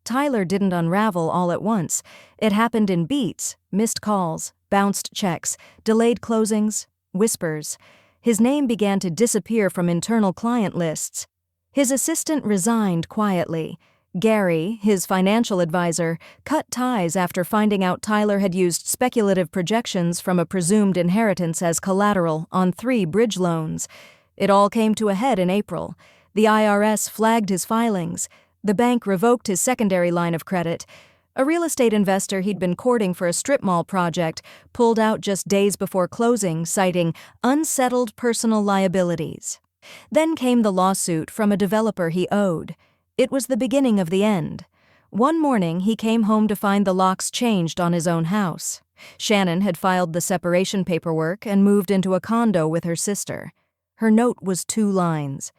Tyler didn't unravel all at once. It happened in beats, missed calls, bounced checks, delayed closings, whispers. His name began to disappear from internal client lists. His assistant resigned quietly. Gary, his financial advisor, cut ties after finding out Tyler had used speculative projections from a presumed inheritance as collateral on 3 bridge loans. It all came to a head in April. The IRS flagged his filings. The bank revoked his secondary line of credit. A real estate investor he'd been courting for a strip mall project pulled out just days before closing, citing unsettled personal liabilities. Then came the lawsuit from a developer he owed. It was the beginning of the end. One morning, he came home to find the locks changed on his own house. Shannon had filed the separation paperwork and moved into a condo with her sister. Her note was 2 lines.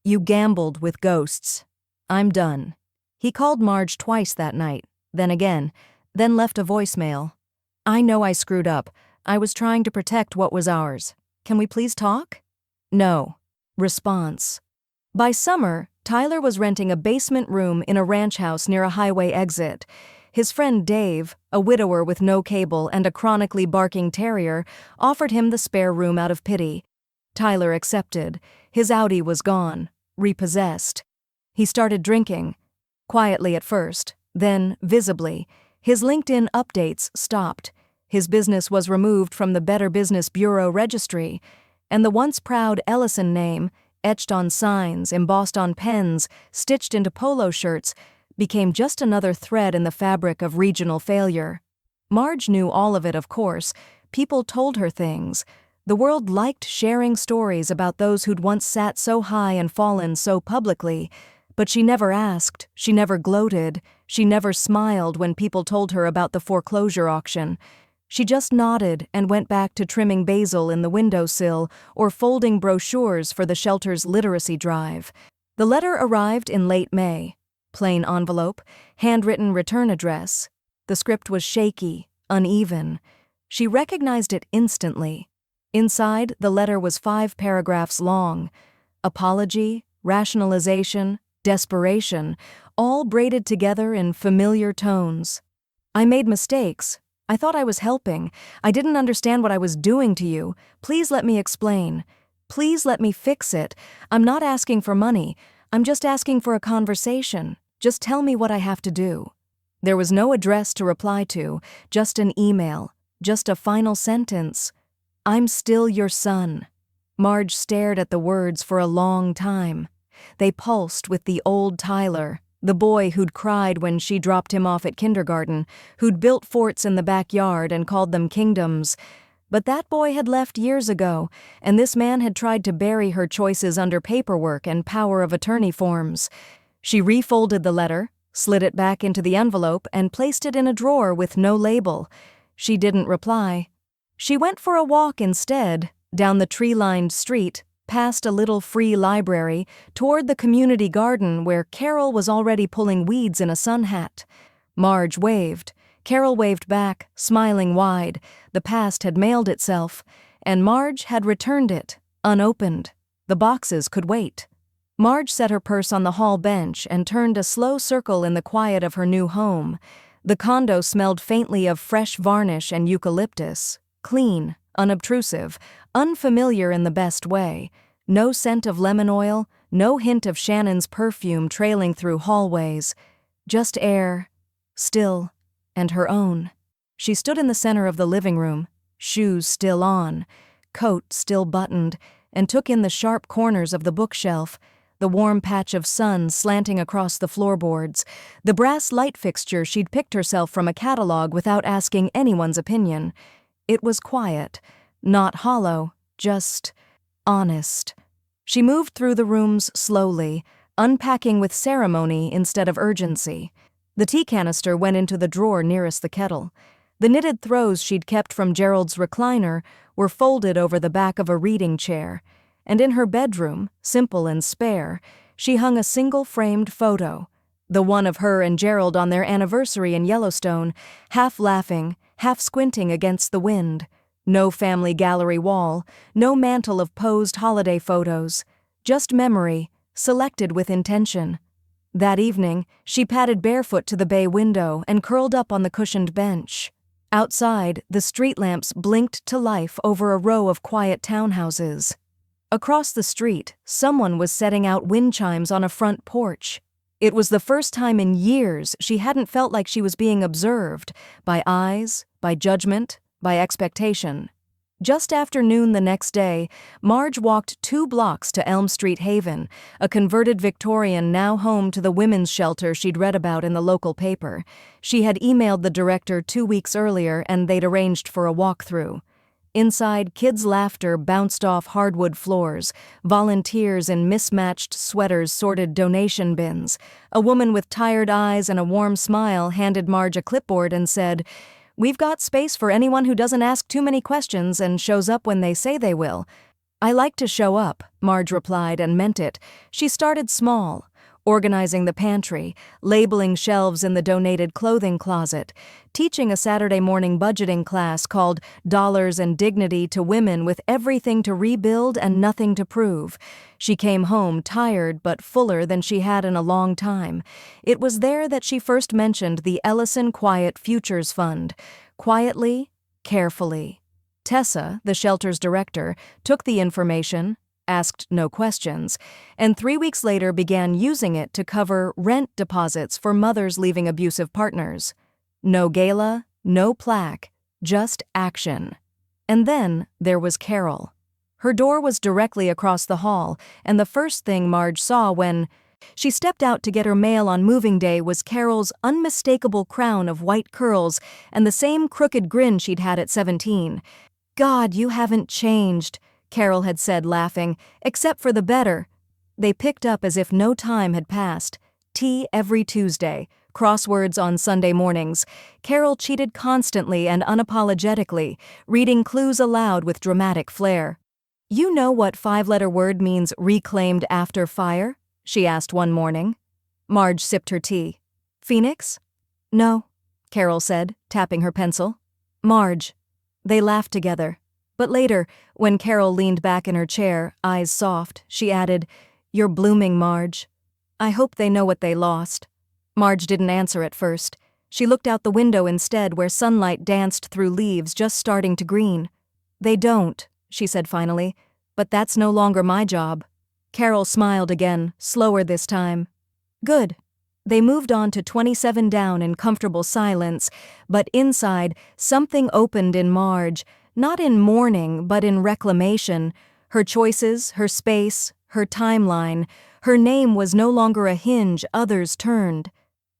You gambled with ghosts. I'm done. He called Marge twice that night, then again, then left a voicemail. I know I screwed up. I was trying to protect what was ours. Can we please talk? No. Response. By summer, Tyler was renting a basement room in a ranch house near a highway exit. His friend Dave, a widower with no cable and a chronically barking terrier, offered him the spare room out of pity. Tyler accepted. His Audi was gone, repossessed. He started drinking, quietly at first, then visibly. His LinkedIn updates stopped. His business was removed from the Better Business Bureau registry, and the once proud Ellison name, etched on signs, embossed on pens, stitched into polo shirts, became just another thread in the fabric of regional failure. Marge knew all of it, of course. People told her things. The world liked sharing stories about those who'd once sat so high and fallen so publicly. But she never asked, she never gloated, she never smiled when people told her about the foreclosure auction. She just nodded and went back to trimming basil in the windowsill or folding brochures for the shelter's literacy drive. The letter arrived in late May. Plain envelope, handwritten return address. The script was shaky, uneven. She recognized it instantly. Inside, the letter was 5 paragraphs long. Apology, rationalization, desperation, all braided together in familiar tones. I made mistakes. I thought I was helping. I didn't understand what I was doing to you. Please let me explain. Please let me fix it. I'm not asking for money. I'm just asking for a conversation. Just tell me what I have to do. There was no address to reply to, just an email, just a final sentence. I'm still your son. Marge stared at the words for a long time. They pulsed with the old Tyler, the boy who'd cried when she dropped him off at kindergarten, who'd built forts in the backyard and called them kingdoms. But that boy had left years ago, and this man had tried to bury her choices under paperwork and power of attorney forms. She refolded the letter, slid it back into the envelope, and placed it in a drawer with no label. She didn't reply. She went for a walk instead, down the tree-lined street, past a little free library, toward the community garden where Carol was already pulling weeds in a sun hat. Marge waved. Carol waved back, smiling wide. The past had mailed itself, and Marge had returned it, unopened. The boxes could wait. Marge set her purse on the hall bench and turned a slow circle in the quiet of her new home. The condo smelled faintly of fresh varnish and eucalyptus, clean, unobtrusive, unfamiliar in the best way. No scent of lemon oil, no hint of Shannon's perfume trailing through hallways. Just air, still, and her own. She stood in the center of the living room, shoes still on, coat still buttoned, and took in the sharp corners of the bookshelf, the warm patch of sun slanting across the floorboards, the brass light fixture she'd picked herself from a catalog without asking anyone's opinion. It was quiet, not hollow, just honest. She moved through the rooms slowly, unpacking with ceremony instead of urgency. The tea canister went into the drawer nearest the kettle. The knitted throws she'd kept from Gerald's recliner were folded over the back of a reading chair, and in her bedroom, simple and spare, she hung a single-framed photo, the one of her and Gerald on their anniversary in Yellowstone, half laughing, half squinting against the wind. No family gallery wall, no mantle of posed holiday photos, just memory, selected with intention. That evening, she padded barefoot to the bay window and curled up on the cushioned bench. Outside, the street lamps blinked to life over a row of quiet townhouses. Across the street, someone was setting out wind chimes on a front porch. It was the first time in years she hadn't felt like she was being observed, by eyes, by judgment, by expectation. Just after noon the next day, Marge walked 2 blocks to Elm Street Haven, a converted Victorian now home to the women's shelter she'd read about in the local paper. She had emailed the director 2 weeks earlier and they'd arranged for a walkthrough. Inside, kids' laughter bounced off hardwood floors, volunteers in mismatched sweaters sorted donation bins. A woman with tired eyes and a warm smile handed Marge a clipboard and said, "We've got space for anyone who doesn't ask too many questions and shows up when they say they will." "I like to show up," Marge replied and meant it. She started small, organizing the pantry, labeling shelves in the donated clothing closet, teaching a Saturday morning budgeting class called Dollars and Dignity to women with everything to rebuild and nothing to prove. She came home tired but fuller than she had in a long time. It was there that she first mentioned the Ellison Quiet Futures Fund. Quietly, carefully. Tessa, the shelter's director, took the information, asked no questions, and 3 weeks later began using it to cover rent deposits for mothers leaving abusive partners. No gala, no plaque, just action. And then there was Carol. Her door was directly across the hall, and the first thing Marge saw when she stepped out to get her mail on moving day was Carol's unmistakable crown of white curls and the same crooked grin she'd had at 17. "God, you haven't changed," Carol had said, laughing, "except for the better." They picked up as if no time had passed. Tea every Tuesday, crosswords on Sunday mornings. Carol cheated constantly and unapologetically, reading clues aloud with dramatic flair. "You know what 5-letter word means reclaimed after fire?" she asked one morning. Marge sipped her tea. "Phoenix?" "No," Carol said, tapping her pencil. "Marge." They laughed together. But later, when Carol leaned back in her chair, eyes soft, she added, "You're blooming, Marge. I hope they know what they lost." Marge didn't answer at first. She looked out the window instead, where sunlight danced through leaves just starting to green. "They don't," she said finally, "but that's no longer my job." Carol smiled again, slower this time. "Good." They moved on to 27 down in comfortable silence, but inside, something opened in Marge, not in mourning, but in reclamation. Her choices, her space, her timeline. Her name was no longer a hinge others turned.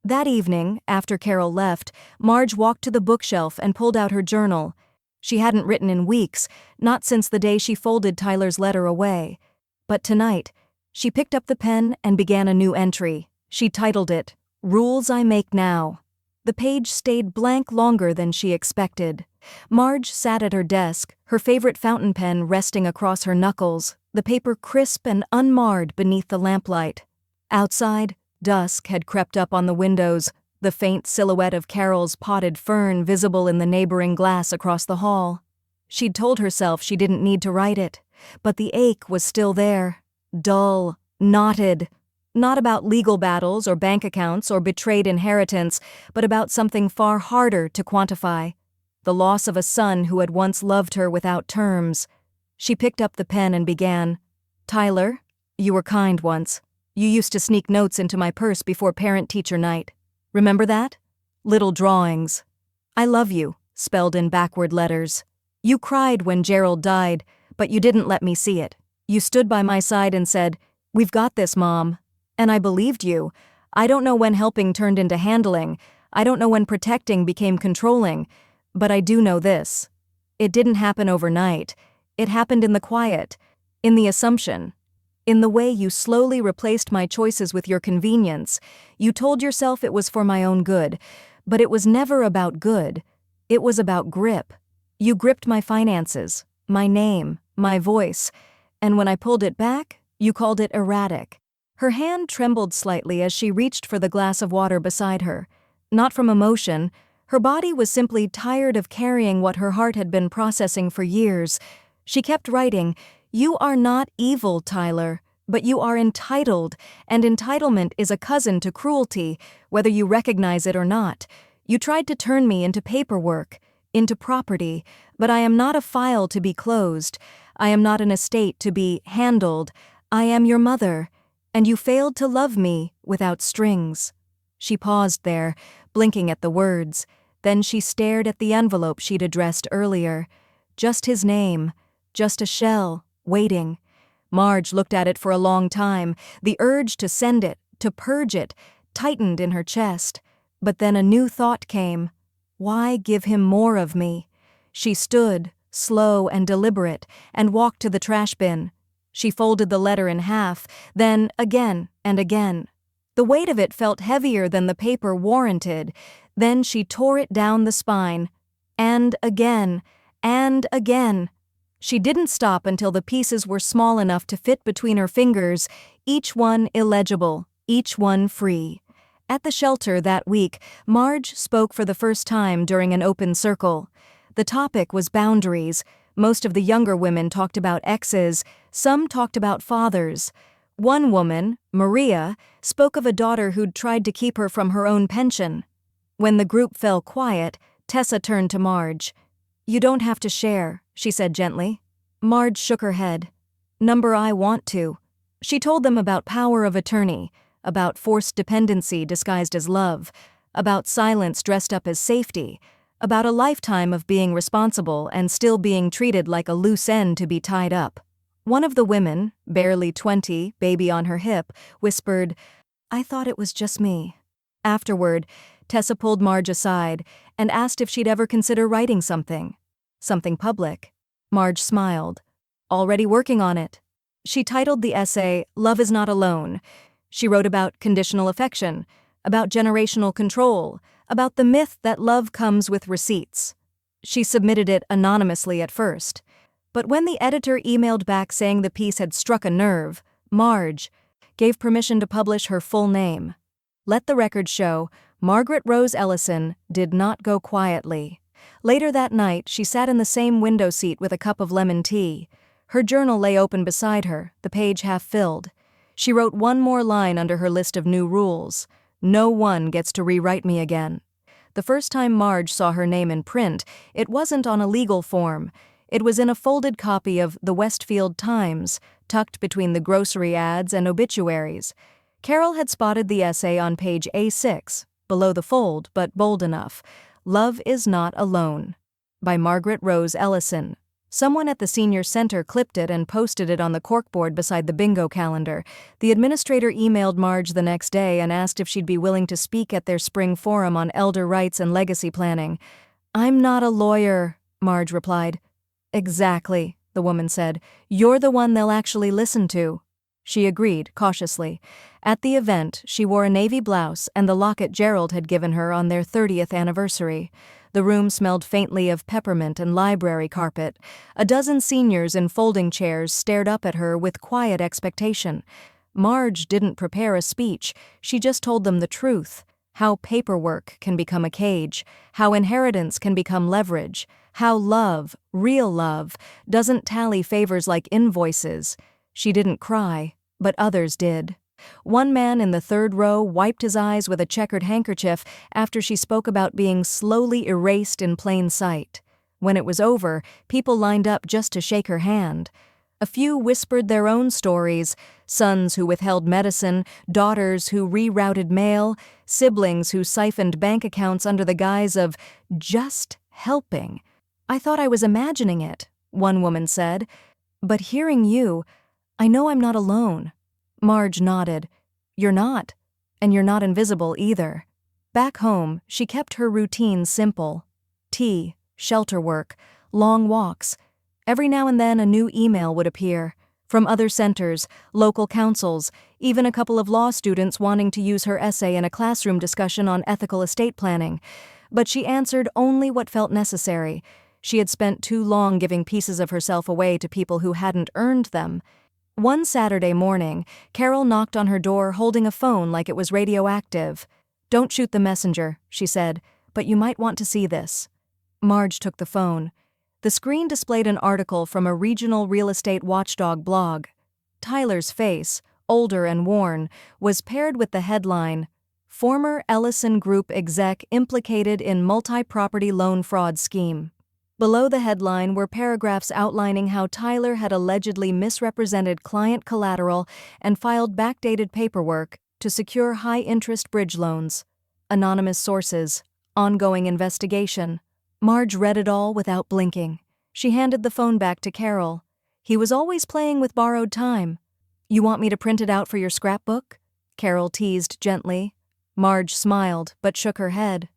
That evening, after Carol left, Marge walked to the bookshelf and pulled out her journal. She hadn't written in weeks, not since the day she folded Tyler's letter away. But tonight, she picked up the pen and began a new entry. She titled it, "Rules I Make Now." The page stayed blank longer than she expected. Marge sat at her desk, her favorite fountain pen resting across her knuckles, the paper crisp and unmarred beneath the lamplight. Outside, dusk had crept up on the windows, the faint silhouette of Carol's potted fern visible in the neighboring glass across the hall. She'd told herself she didn't need to write it, but the ache was still there, dull, knotted. Not about legal battles or bank accounts or betrayed inheritance, but about something far harder to quantify. The loss of a son who had once loved her without terms. She picked up the pen and began, "Tyler, you were kind once. You used to sneak notes into my purse before parent-teacher night. Remember that? Little drawings. I love you," spelled in backward letters. "You cried when Gerald died, but you didn't let me see it. You stood by my side and said, 'We've got this, Mom.' And I believed you. I don't know when helping turned into handling. I don't know when protecting became controlling. But I do know this. It didn't happen overnight. It happened in the quiet, in the assumption, in the way you slowly replaced my choices with your convenience. You told yourself it was for my own good, but it was never about good. It was about grip. You gripped my finances, my name, my voice, and when I pulled it back, you called it erratic." Her hand trembled slightly as she reached for the glass of water beside her. Not from emotion. Her body was simply tired of carrying what her heart had been processing for years. She kept writing, "You are not evil, Tyler, but you are entitled, and entitlement is a cousin to cruelty, whether you recognize it or not. You tried to turn me into paperwork, into property, but I am not a file to be closed. I am not an estate to be handled. I am your mother. And you failed to love me without strings." She paused there, blinking at the words. Then she stared at the envelope she'd addressed earlier. Just his name, just a shell, waiting. Marge looked at it for a long time. The urge to send it, to purge it, tightened in her chest. But then a new thought came. Why give him more of me? She stood, slow and deliberate, and walked to the trash bin. She folded the letter in half, then again and again. The weight of it felt heavier than the paper warranted. Then she tore it down the spine. And again, and again. She didn't stop until the pieces were small enough to fit between her fingers, each one illegible, each one free. At the shelter that week, Marge spoke for the first time during an open circle. The topic was boundaries. Most of the younger women talked about exes, some talked about fathers. One woman, Maria, spoke of a daughter who'd tried to keep her from her own pension. When the group fell quiet, Tessa turned to Marge. "You don't have to share," she said gently. Marge shook her head. "Number I want to." She told them about power of attorney, about forced dependency disguised as love, about silence dressed up as safety, about a lifetime of being responsible and still being treated like a loose end to be tied up. One of the women, barely 20, baby on her hip, whispered, "I thought it was just me." Afterward, Tessa pulled Marge aside and asked if she'd ever consider writing something public. Marge smiled. "Already working on it." She titled the essay, "Love is Not Alone." She wrote about conditional affection, about generational control, about the myth that love comes with receipts. She submitted it anonymously at first. But when the editor emailed back saying the piece had struck a nerve, Marge gave permission to publish her full name. Let the record show, Margaret Rose Ellison did not go quietly. Later that night, she sat in the same window seat with a cup of lemon tea. Her journal lay open beside her, the page half filled. She wrote one more line under her list of new rules. No one gets to rewrite me again. The first time Marge saw her name in print, it wasn't on a legal form. It was in a folded copy of the Westfield Times, tucked between the grocery ads and obituaries. Carol had spotted the essay on page A6, below the fold, but bold enough. Love is Not Alone, by Margaret Rose Ellison. Someone at the senior center clipped it and posted it on the corkboard beside the bingo calendar. The administrator emailed Marge the next day and asked if she'd be willing to speak at their spring forum on elder rights and legacy planning. "I'm not a lawyer," Marge replied. "Exactly," the woman said. "You're the one they'll actually listen to." She agreed, cautiously. At the event, she wore a navy blouse and the locket Gerald had given her on their 30th anniversary. The room smelled faintly of peppermint and library carpet. A dozen seniors in folding chairs stared up at her with quiet expectation. Marge didn't prepare a speech, she just told them the truth. How paperwork can become a cage, how inheritance can become leverage, how love, real love, doesn't tally favors like invoices. She didn't cry, but others did. One man in the third row wiped his eyes with a checkered handkerchief after she spoke about being slowly erased in plain sight. When it was over, people lined up just to shake her hand. A few whispered their own stories: sons who withheld medicine, daughters who rerouted mail, siblings who siphoned bank accounts under the guise of just helping. "I thought I was imagining it," one woman said. "But hearing you, I know I'm not alone." Marge nodded. "You're not. And you're not invisible either." Back home, she kept her routine simple. Tea, shelter work, long walks. Every now and then a new email would appear. From other centers, local councils, even a couple of law students wanting to use her essay in a classroom discussion on ethical estate planning. But she answered only what felt necessary. She had spent too long giving pieces of herself away to people who hadn't earned them. One Saturday morning, Carol knocked on her door holding a phone like it was radioactive. "Don't shoot the messenger," she said, "but you might want to see this." Marge took the phone. The screen displayed an article from a regional real estate watchdog blog. Tyler's face, older and worn, was paired with the headline, "Former Ellison Group exec implicated in multi-property loan fraud scheme." Below the headline were paragraphs outlining how Tyler had allegedly misrepresented client collateral and filed backdated paperwork to secure high-interest bridge loans. Anonymous sources, ongoing investigation. Marge read it all without blinking. She handed the phone back to Carol. He was always playing with borrowed time. "You want me to print it out for your scrapbook?" Carol teased gently. Marge smiled, but shook her head.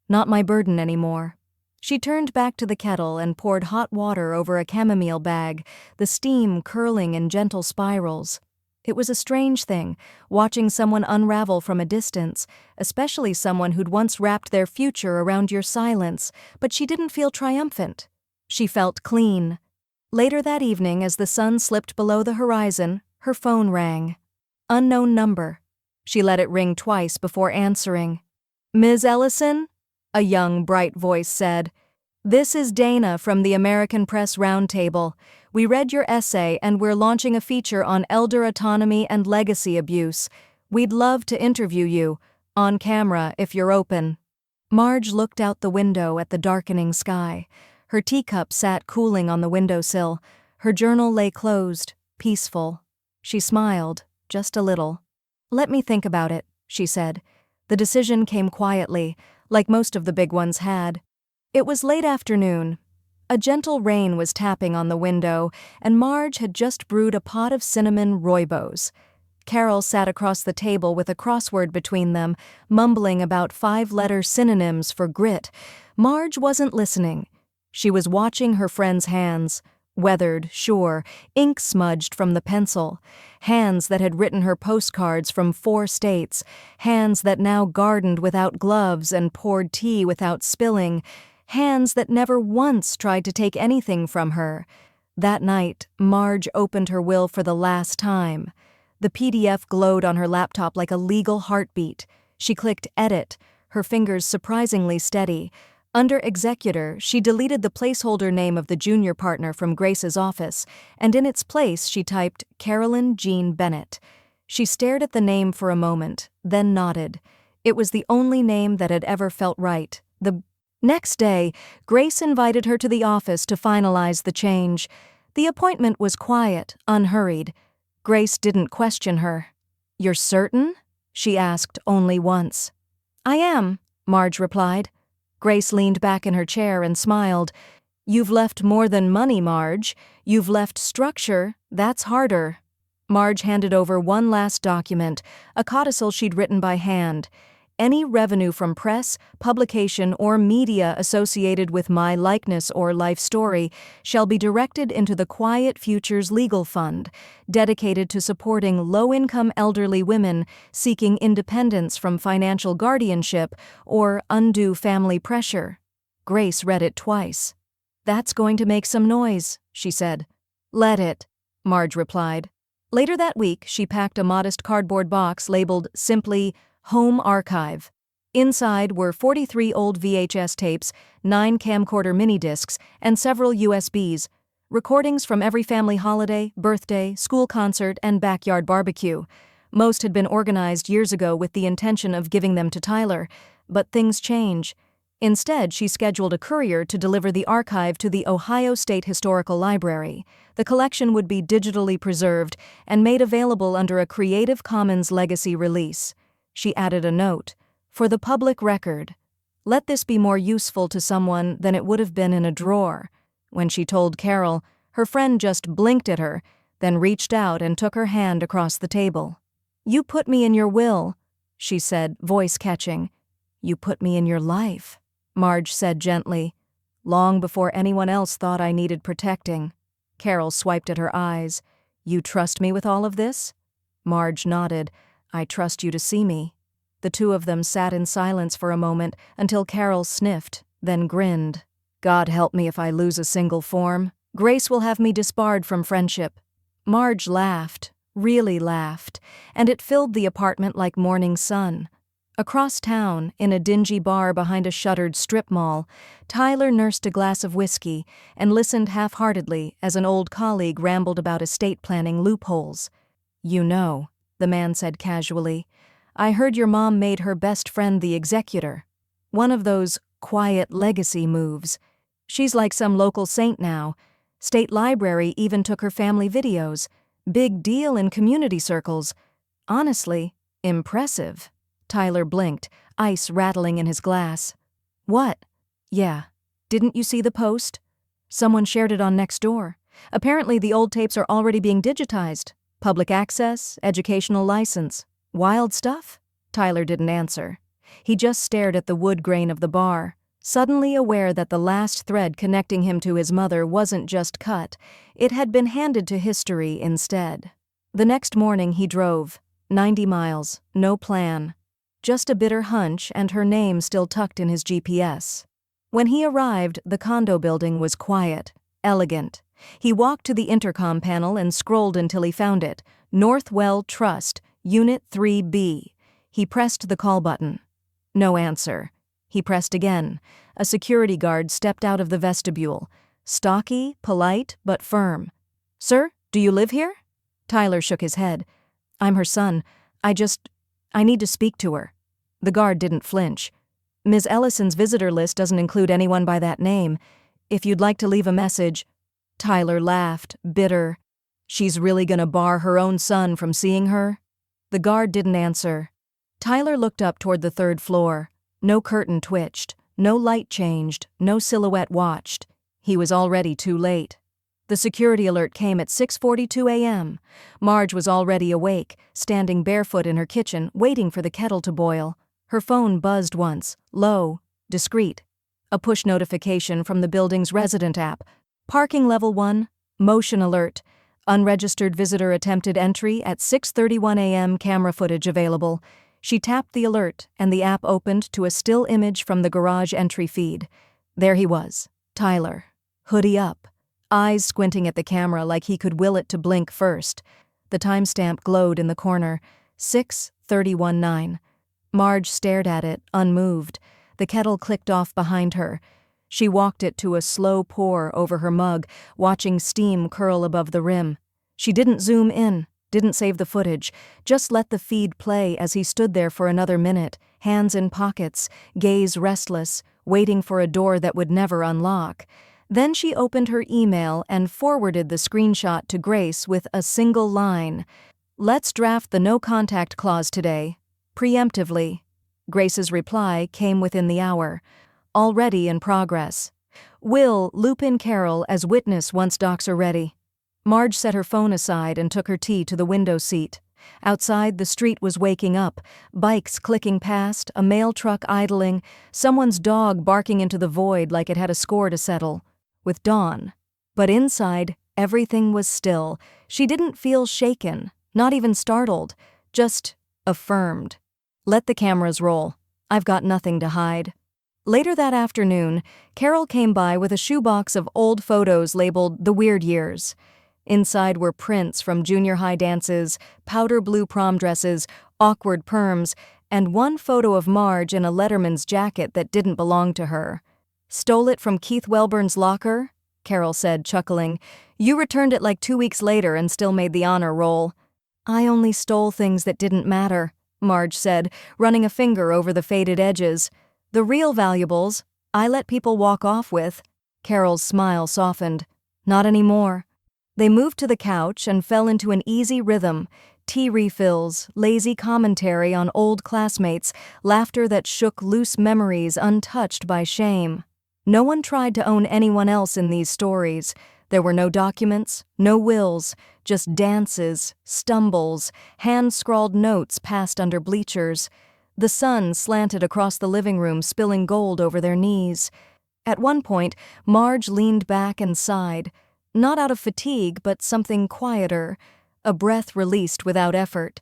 "Not my burden anymore." She turned back to the kettle and poured hot water over a chamomile bag, the steam curling in gentle spirals. It was a strange thing, watching someone unravel from a distance, especially someone who'd once wrapped their future around your silence, but she didn't feel triumphant. She felt clean. Later that evening, as the sun slipped below the horizon, her phone rang. Unknown number. She let it ring twice before answering. "Ms. Ellison?" A young, bright voice said. "This is Dana from the American Press Roundtable. We read your essay and we're launching a feature on elder autonomy and legacy abuse. We'd love to interview you, on camera if you're open." Marge looked out the window at the darkening sky. Her teacup sat cooling on the windowsill. Her journal lay closed, peaceful. She smiled, just a little. "Let me think about it," she said. The decision came quietly, like most of the big ones had. It was late afternoon. A gentle rain was tapping on the window, and Marge had just brewed a pot of cinnamon rooibos. Carol sat across the table with a crossword between them, mumbling about 5-letter synonyms for grit. Marge wasn't listening. She was watching her friend's hands, weathered, sure, ink smudged from the pencil, hands that had written her postcards from 4 states, hands that now gardened without gloves and poured tea without spilling, hands that never once tried to take anything from her. That night, Marge opened her will for the last time. The PDF glowed on her laptop like a legal heartbeat. She clicked edit, her fingers surprisingly steady. Under executor, she deleted the placeholder name of the junior partner from Grace's office, and in its place she typed Carolyn Jean Bennett. She stared at the name for a moment, then nodded. It was the only name that had ever felt right. The next day, Grace invited her to the office to finalize the change. The appointment was quiet, unhurried. Grace didn't question her. "You're certain?" she asked only once. "I am," Marge replied. Grace leaned back in her chair and smiled. "You've left more than money, Marge. You've left structure. That's harder." Marge handed over one last document, a codicil she'd written by hand. "Any revenue from press, publication, or media associated with my likeness or life story shall be directed into the Quiet Futures Legal Fund, dedicated to supporting low-income elderly women seeking independence from financial guardianship or undue family pressure." Grace read it twice. "That's going to make some noise," she said. "Let it," Marge replied. Later that week, she packed a modest cardboard box labeled simply Home Archive. Inside were 43 old VHS tapes, 9 camcorder mini-discs, and several USBs, recordings from every family holiday, birthday, school concert, and backyard barbecue. Most had been organized years ago with the intention of giving them to Tyler, but things change. Instead, she scheduled a courier to deliver the archive to the Ohio State Historical Library. The collection would be digitally preserved and made available under a Creative Commons legacy release. She added a note, "For the public record. Let this be more useful to someone than it would have been in a drawer." When she told Carol, her friend just blinked at her, then reached out and took her hand across the table. "You put me in your will," she said, voice catching. "You put me in your life," Marge said gently. "Long before anyone else thought I needed protecting." Carol swiped at her eyes. "You trust me with all of this?" Marge nodded. "I trust you to see me." The two of them sat in silence for a moment until Carol sniffed, then grinned. "God help me if I lose a single form. Grace will have me disbarred from friendship." Marge laughed, really laughed, and it filled the apartment like morning sun. Across town, in a dingy bar behind a shuttered strip mall, Tyler nursed a glass of whiskey and listened half-heartedly as an old colleague rambled about estate planning loopholes. "You know," the man said casually, "I heard your mom made her best friend the executor. One of those quiet legacy moves. She's like some local saint now. State Library even took her family videos. Big deal in community circles. Honestly, impressive." Tyler blinked, ice rattling in his glass. "What?" "Yeah. Didn't you see the post? Someone shared it on Nextdoor. Apparently the old tapes are already being digitized. Public access, educational license. Wild stuff?" Tyler didn't answer. He just stared at the wood grain of the bar, suddenly aware that the last thread connecting him to his mother wasn't just cut, it had been handed to history instead. The next morning he drove, 90 miles, no plan. Just a bitter hunch and her name still tucked in his GPS. When he arrived, the condo building was quiet, elegant. He walked to the intercom panel and scrolled until he found it. Northwell Trust, Unit 3B. He pressed the call button. No answer. He pressed again. A security guard stepped out of the vestibule. Stocky, polite, but firm. "Sir, do you live here?" Tyler shook his head. "I'm her son. I need to speak to her." The guard didn't flinch. "Ms. Ellison's visitor list doesn't include anyone by that name. If you'd like to leave a message." Tyler laughed, bitter. "She's really gonna bar her own son from seeing her?" The guard didn't answer. Tyler looked up toward the 3rd floor. No curtain twitched, no light changed, no silhouette watched. He was already too late. The security alert came at 6:42 a.m. Marge was already awake, standing barefoot in her kitchen, waiting for the kettle to boil. Her phone buzzed once, low, discreet. A push notification from the building's resident app. Parking level 1, motion alert. Unregistered visitor attempted entry at 6:31 a.m. Camera footage available. She tapped the alert, and the app opened to a still image from the garage entry feed. There he was, Tyler, hoodie up, eyes squinting at the camera like he could will it to blink first. The timestamp glowed in the corner, 6:31:9. Marge stared at it, unmoved. The The kettle clicked off behind her. She walked it to a slow pour over her mug, watching steam curl above the rim. She didn't zoom in, didn't save the footage, just let the feed play as he stood there for another minute, hands in pockets, gaze restless, waiting for a door that would never unlock. Then she opened her email and forwarded the screenshot to Grace with a single line. "Let's draft the no contact clause today. Preemptively." Grace's reply came within the hour. "Already in progress. Will loop in Carol as witness once docs are ready." Marge set her phone aside and took her tea to the window seat. Outside, the street was waking up, bikes clicking past, a mail truck idling, someone's dog barking into the void like it had a score to settle. With dawn. But inside, everything was still. She didn't feel shaken, not even startled, just affirmed. "Let the cameras roll. I've got nothing to hide." Later that afternoon, Carol came by with a shoebox of old photos labeled The Weird Years. Inside were prints from junior high dances, powder blue prom dresses, awkward perms, and one photo of Marge in a Letterman's jacket that didn't belong to her. "Stole it from Keith Welburn's locker?" Carol said, chuckling. "You returned it like 2 weeks later and still made the honor roll." "I only stole things that didn't matter," Marge said, running a finger over the faded edges. "The real valuables, I let people walk off with." Carol's smile softened. "Not anymore." They moved to the couch and fell into an easy rhythm. Tea refills, lazy commentary on old classmates, laughter that shook loose memories untouched by shame. No one tried to own anyone else in these stories. There were no documents, no wills, just dances, stumbles, hand-scrawled notes passed under bleachers. The sun slanted across the living room, spilling gold over their knees. At one point, Marge leaned back and sighed. Not out of fatigue, but something quieter, a breath released without effort.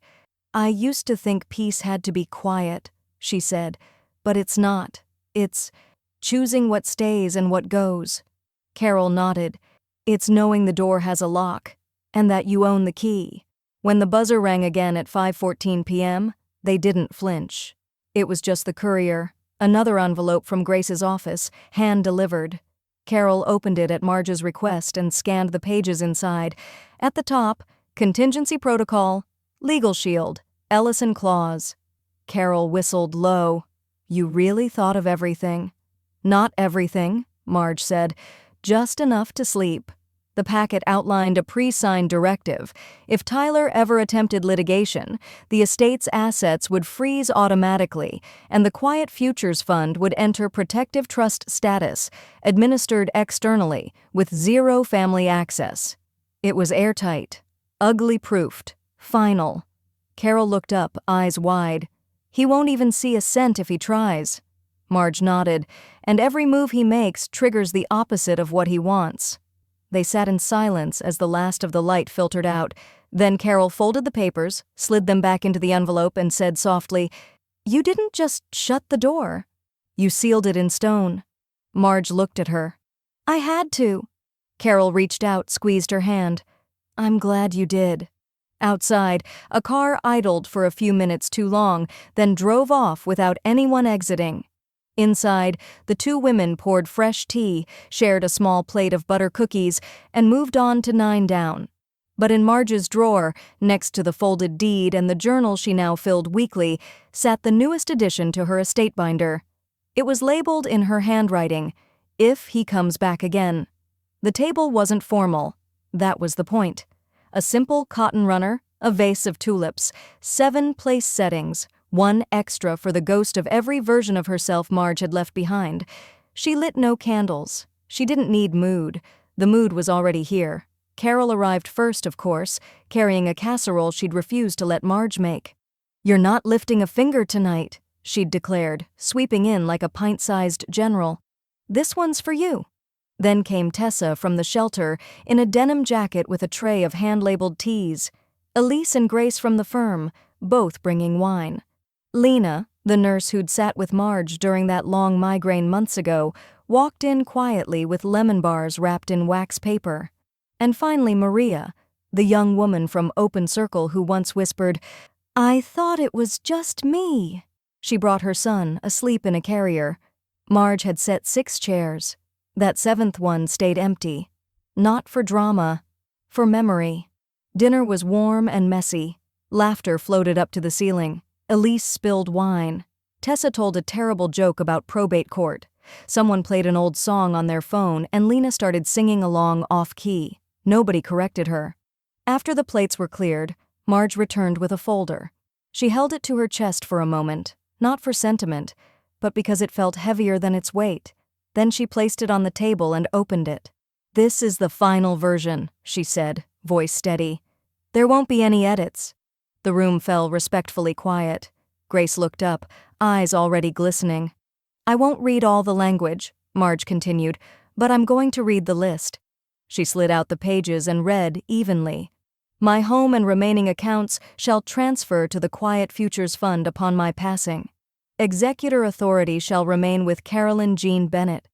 "I used to think peace had to be quiet," she said, "but it's not. It's choosing what stays and what goes." Carol nodded. "It's knowing the door has a lock, and that you own the key." When the buzzer rang again at 5:14 p.m., they didn't flinch. It was just the courier, another envelope from Grace's office, hand-delivered. Carol opened it at Marge's request and scanned the pages inside. At the top, Contingency Protocol, Legal Shield, Ellison Clause. Carol whistled low. "You really thought of everything." "Not everything," Marge said. "Just enough to sleep." The packet outlined a pre-signed directive. If Tyler ever attempted litigation, the estate's assets would freeze automatically, and the Quiet Futures Fund would enter protective trust status, administered externally, with zero family access. It was airtight, ugly proofed, final. Carol looked up, eyes wide. "He won't even see a cent if he tries." Marge nodded. "And every move he makes triggers the opposite of what he wants." They sat in silence as the last of the light filtered out. Then Carol folded the papers, slid them back into the envelope, and said softly, "You didn't just shut the door. You sealed it in stone." Marge looked at her. "I had to." Carol reached out, squeezed her hand. "I'm glad you did." Outside, a car idled for a few minutes too long, then drove off without anyone exiting. Inside, the two women poured fresh tea, shared a small plate of butter cookies, and moved on to 9 down. But in Marge's drawer, next to the folded deed and the journal she now filled weekly, sat the newest addition to her estate binder. It was labeled in her handwriting, "If he comes back again." The table wasn't formal. That was the point. A simple cotton runner, a vase of tulips, 7 place settings, 1 extra for the ghost of every version of herself Marge had left behind. She lit no candles. She didn't need mood. The mood was already here. Carol arrived first, of course, carrying a casserole she'd refused to let Marge make. "You're not lifting a finger tonight," she'd declared, sweeping in like a pint-sized general. "This one's for you." Then came Tessa from the shelter in a denim jacket with a tray of hand-labeled teas. Elise and Grace from the firm, both bringing wine. Lena, the nurse who'd sat with Marge during that long migraine months ago, walked in quietly with lemon bars wrapped in wax paper. And finally Maria, the young woman from Open Circle who once whispered, "I thought it was just me." She brought her son, asleep in a carrier. Marge had set 6 chairs. That 7th one stayed empty. Not for drama, for memory. Dinner was warm and messy. Laughter floated up to the ceiling. Elise spilled wine. Tessa told a terrible joke about probate court. Someone played an old song on their phone and Lena started singing along off-key. Nobody corrected her. After the plates were cleared, Marge returned with a folder. She held it to her chest for a moment, not for sentiment, but because it felt heavier than its weight. Then she placed it on the table and opened it. "This is the final version," she said, voice steady. "There won't be any edits." The room fell respectfully quiet. Grace looked up, eyes already glistening. "I won't read all the language," Marge continued, "but I'm going to read the list." She slid out the pages and read evenly. "My home and remaining accounts shall transfer to the Quiet Futures Fund upon my passing. Executor authority shall remain with Carolyn Jean Bennett.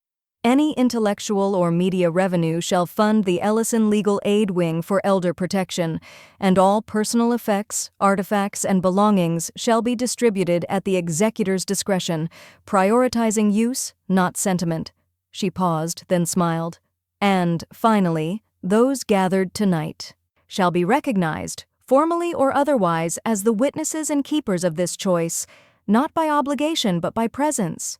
Any intellectual or media revenue shall fund the Ellison Legal Aid Wing for elder protection, and all personal effects, artifacts, and belongings shall be distributed at the executor's discretion, prioritizing use, not sentiment." She paused, then smiled. "And, finally, those gathered tonight shall be recognized, formally or otherwise, as the witnesses and keepers of this choice, not by obligation but by presence."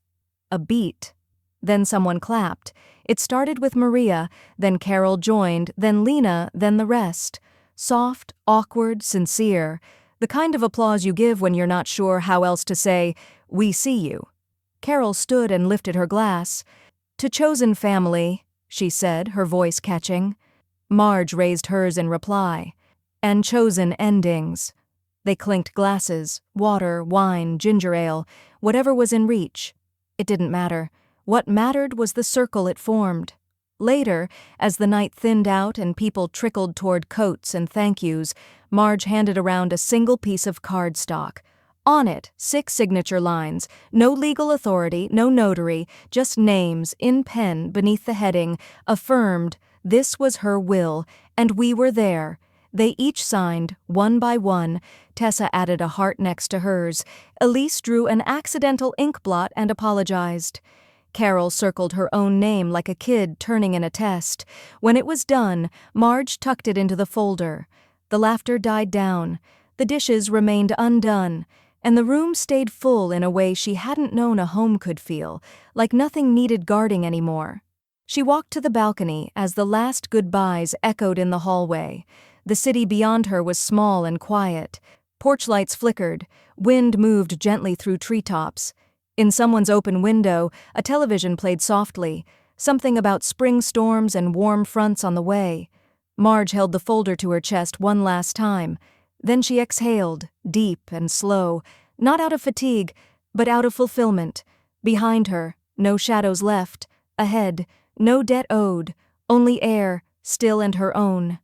A beat. Then someone clapped. It started with Maria, then Carol joined, then Lena, then the rest. Soft, awkward, sincere. The kind of applause you give when you're not sure how else to say, "We see you." Carol stood and lifted her glass. "To chosen family," she said, her voice catching. Marge raised hers in reply. "And chosen endings." They clinked glasses, water, wine, ginger ale, whatever was in reach. It didn't matter. What mattered was the circle it formed. Later, as the night thinned out and people trickled toward coats and thank yous, Marge handed around a single piece of cardstock. On it, 6 signature lines, no legal authority, no notary, just names, in pen, beneath the heading, affirmed, this was her will, and we were there. They each signed, one by one. Tessa added a heart next to hers. Elise drew an accidental ink blot and apologized. Carol circled her own name like a kid turning in a test. When it was done, Marge tucked it into the folder. The laughter died down. The dishes remained undone. And the room stayed full in a way she hadn't known a home could feel, like nothing needed guarding anymore. She walked to the balcony as the last goodbyes echoed in the hallway. The city beyond her was small and quiet. Porch lights flickered. Wind moved gently through treetops. In someone's open window, a television played softly, something about spring storms and warm fronts on the way. Marge held the folder to her chest one last time. Then she exhaled, deep and slow, not out of fatigue, but out of fulfillment. Behind her, no shadows left. Ahead, no debt owed, only air, still and her own.